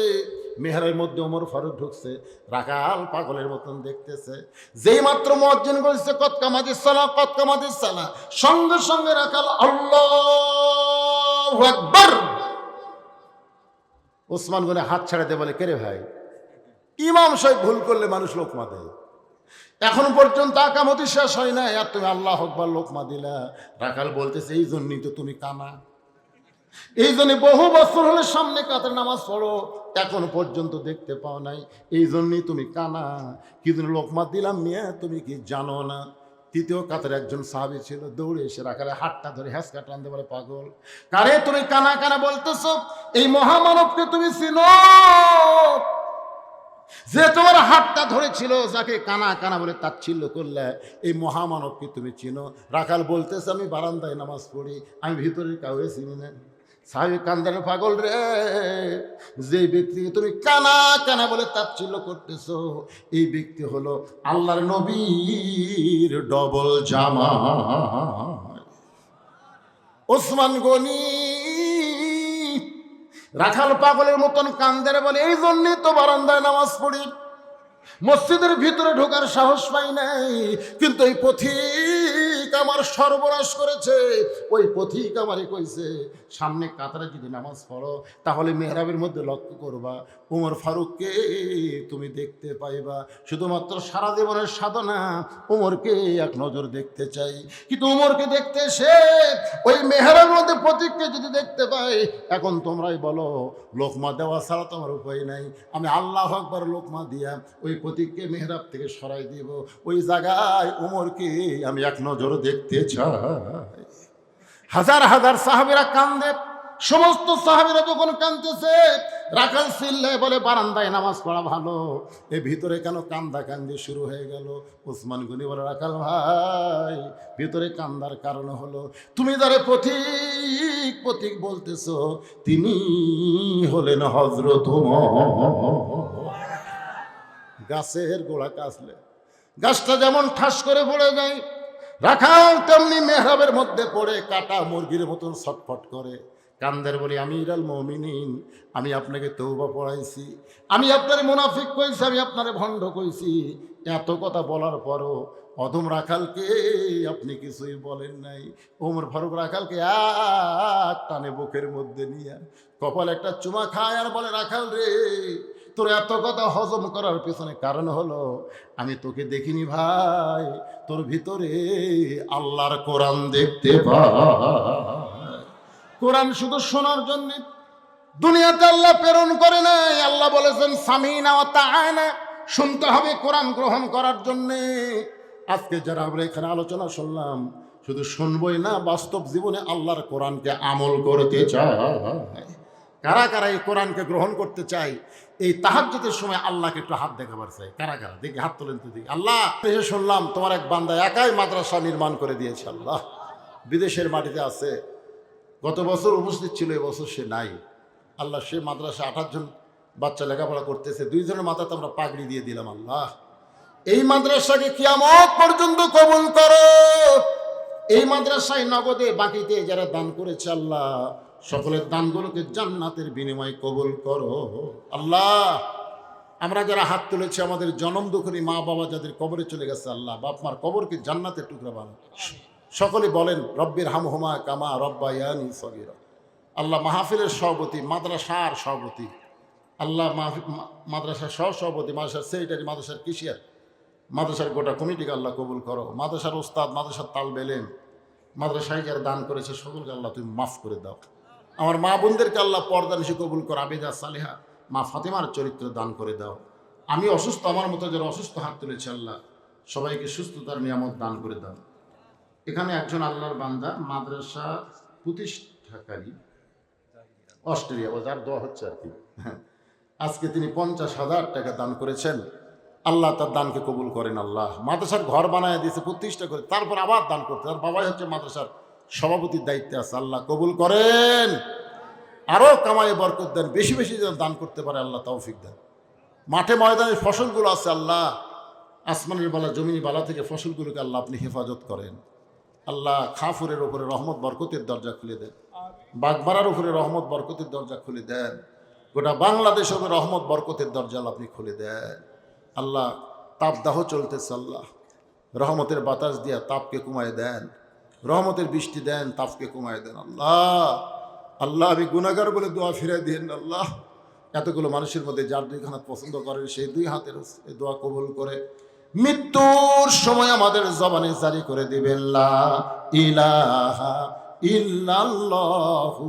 মেহরাবের মধ্যে ওমর ফারুক ঢুকছে, রাখাল পাগলের মতন দেখতেছে। যেই মাত্র মুয়াজ্জিন বলছে কত কামাদিস সালাহ, কত কামাদিস সালাহ, সঙ্গে সঙ্গে রাখাল আল্লাহু আকবার। ওসমান গনি হাত ছাড়াতে বলে, কে রে ভাই, ইমাম সাহেব ভুল করলে মানুষ লোকমা দেয়, এখন পর্যন্ত আকামতি শেষ হয় না, আর তুমি আল্লাহু আকবার লোকমা দিলা। রাখাল বলতেছে, এই জন্যই তো তুমি কানা, এই জন্য বহু বছর হলে সামনে কাতার নামাজ পড়ো, এখন পর্যন্ত দেখতে পাও নাই, এই জন্যই তুমি কানা। কি জন্য লোকমা দিলাম মিয়া, তুমি কি জানো না? তৃতীয় কাতারে একজন সাহাবী ছিল, দৌড়ে এসে রাখালে হাতটা ধরে হ্যাঁচকা টানতে পারে, পাগল, কারে তুমি কানা কানা বলতেছো? এই মহামানবকে তুমি চিনো, যে তোমার হাতটা ধরেছিল, যাকে কানা কানা বলে তাচ্ছিল্য করলে, এই মহামানবকে তুমি চিনো? রাখাল বলতেছে, আমি বারান্দায় নামাজ পড়ি, আমি ভিতরে কাউকে চিনি না। সাহাবী কান্দারে, পাগল রে, যে ব্যক্তিকে তুমি কানা কানা বলে তাচ্ছিল্য করতেছো, এই ব্যক্তি হলো আল্লাহর নবীর ডবল জামা। ওসমান গনি রাখাল পাগলের মতন কান্দারে বলে, এই জন্যই তো বারান্দায় নামাজ পড়ি, মসজিদের ভিতরে ঢোকার সাহস পাই নাই, কিন্তু এই পথিক আমার সর্বনাশ করেছে। ওই পথিক আমারে কইছে, সামনে কাতারে যদি নামাজ পড়ো তাহলে মেহরাবের মধ্যে লক্ষ্য করবা ওমর ফারুককে তুমি দেখতে পাইবা। শুধুমাত্র সারা জীবনের সাধনা ওমরকে এক নজর দেখতে চাই, কিন্তু ওমরকে দেখতে এসে ওই মেহরাবের মধ্যে পথিককে যদি দেখতে পাই, এখন তোমরাই বলো লোকমা দেওয়া ছাড়া তোমার উপায় নাই। আমি আল্লাহু আকবার লোকমা দিয়া ওই পথিককে মেহরাব থেকে সরাই দিব, ওই জায়গায় ওমরকে আমি এক নজর দেখতে চাই। হাজার হাজার সাহাবীরা কান্দে, সমস্ত সাহাবীরা যখন কাঁদতেছে, রাখাল চিল্লায় বলে বারান্দায় নামাজ পড়া ভালো, এ ভিতরে কেন কান্দা কান্দি শুরু হয়ে গেল? ওসমান গনি বলে, রাখাল ভাই, ভিতরে কান্দার কারণ হলো তুমি যারে পথিক পথিক বলতেছো তিনি হলেন হযরত ওমর। গাছের গোড়া কাছলে গাছটা যেমন ঠাস করে পড়ে যায়, রাখাল তেমনি মেহরাবের মধ্যে পড়ে কাটা মুরগির মতন ছটফট করে কান্দের। বলি, আমিরুল মুমিনিন, আমি আপনাকে তওবা পড়াইছি, আমি আপনার মুনাফিক কইছি, আমি আপনারে ভণ্ড কইছি, এত কথা বলার পরও অধম রাখালকে আপনি কিছুই বলেন নাই। ওমর ফারুক রাখালকে এক টানে বুকের মধ্যে নিয়ে কপাল একটা চুমা খায় আর বলে, রাখাল রে, তোর এত কথা হজম করার পেছনে কারণ হলো আমি তোকে দেখিনি ভাই, তোর ভিতরে আল্লাহর কোরআন দেখতে পাই। কোরআন শুধু শোনার জন্য দুনিয়াতে আল্লাহ প্রেরণ করে নাই। আল্লাহ বলেছেন সামিনা ওয়া তাআনা, শুনতে হবে কোরআন গ্রহণ করার জন্য। আজকে যারা আমরা এখানে আলোচনা শুনলাম, শুধু শুনবই না, বাস্তব জীবনে আল্লাহর কোরআনকে আমল করতে চায়। কারা কারা এই কোরআনকে গ্রহণ করতে চাই? এই তাহাজ্জুদের সময় আল্লাহকে একটু হাত দেখাবার চাই। কারা কারা দেখি হাত তোলেন তো দেখি। আল্লাহ, এসে শুনলাম তোমার এক বান্দা একাই মাদ্রাসা নির্মাণ করে দিয়েছে। আল্লাহ, বিদেশের মাটিতে আছে, গত বছর উপস্থিত ছিল, এবছর সে নাই। আল্লাহ, সে মাদ্রাসা 28 জন বাচ্চা লেখাপড়া করতেছে, 2 জনের মাথাতে আমরা পাগড়ি দিয়ে দিলাম। আল্লাহ, এই মাদ্রাসাকে কিয়ামত পর্যন্ত কবুল করো। এই মাদ্রাসায় নগদে বাকিতে যারা দান করেছে আল্লাহ, সকলের দানগুলোকে জান্নাতের বিনিময়ে কবুল করো। আল্লাহ, আমরা যারা হাত তুলেছি, আমাদের জনম দুঃখী মা বাবা যাদের কবরে চলে গেছে, আল্লাহ বাপ মার কবরকে জান্নাতের টুকরা বানাও। সকলে বলেন রব্বির হামহুমা কামা রব্বায়ানি সগীরা। আল্লাহ, মাহফিলের সভাপতি, মাদ্রাসার সভাপতি, আল্লাহ মাদ্রাসার সহসভাপতি, মাদ্রাসার সেক্রেটারি, মাদ্রাসার কিশিয়ার, মাদ্রাসার গোটা কমিটিকে আল্লাহ কবুল করো। মাদ্রাসার ওস্তাদ, মাদ্রাসার তালবে ইলম, মাদ্রাসায় যারা দান করেছে সকলকে আল্লাহ তুমি মাফ করে দাও। আমার মা বোনদেরকে আল্লাহ পর্দা নিশি কবুল করো। আবেদা সালেহা মা ফাতেমার চরিত্র দান করে দাও। আমি অসুস্থ, আমার মতো যারা অসুস্থ হাত তুলেছে আল্লাহ সবাইকে সুস্থতার নিয়ামত দান করে দাও। এখানে একজন আল্লাহর বান্দা মাদ্রাসা প্রতিষ্ঠাকারী, অস্ট্রেলিয়া, ও যার দোয়া হচ্ছে আর কি, আজকে তিনি 50,000 টাকা দান করেছেন। আল্লাহ তার দানকে কবুল করেন। আল্লাহ, মাদ্রাসার ঘর বানায় দিয়েছে, প্রতিষ্ঠা করে, তারপর আবার দান করতে, তার বাবাই হচ্ছে মাদ্রাসার সভাপতির দায়িত্বে আছে। আল্লাহ কবুল করেন, আরও কামাই বরকত দেন, বেশি বেশি যেন দান করতে পারে আল্লাহ তৌফিক দেন। মাঠে ময়দানের ফসলগুলো আছে আল্লাহ, আসমানের বালা জমিনি বালা থেকে ফসলগুলোকে আল্লাহ আপনি হেফাজত করেন। আল্লাহ, খাফুরের উপরে রহমত বরকতের দরজা খুলে দেন, বাগমারার উপরে রহমত বরকতের দরজা খুলে দেন, গোটা বাংলাদেশের উপরে রহমত বরকতের দরজা আপনি খুলে দেন। আল্লাহ, তাপদাহ চলতেছে, আল্লাহ রহমতের বাতাস দিয়া তাপকে কমায় দেন, রহমতের বৃষ্টি দেন, তাপকে কমায় দেন। আল্লাহ, আল্লাহ আমি গুনাহগার বলে দোয়া ফিরাই দিন। আল্লাহ, এতগুলো মানুষের মধ্যে যার 2 হাত পছন্দ করেন, সেই 2 হাতের এই দোয়া কবুল করে মৃত্যুর সময় আমাদের জবানে জারি করে দিবেন লা ইলাহা ইল্লাল্লাহু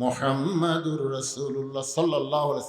মুহাম্মাদুর রাসূলুল্লাহ সাল্লাল্লাহু আলাইহি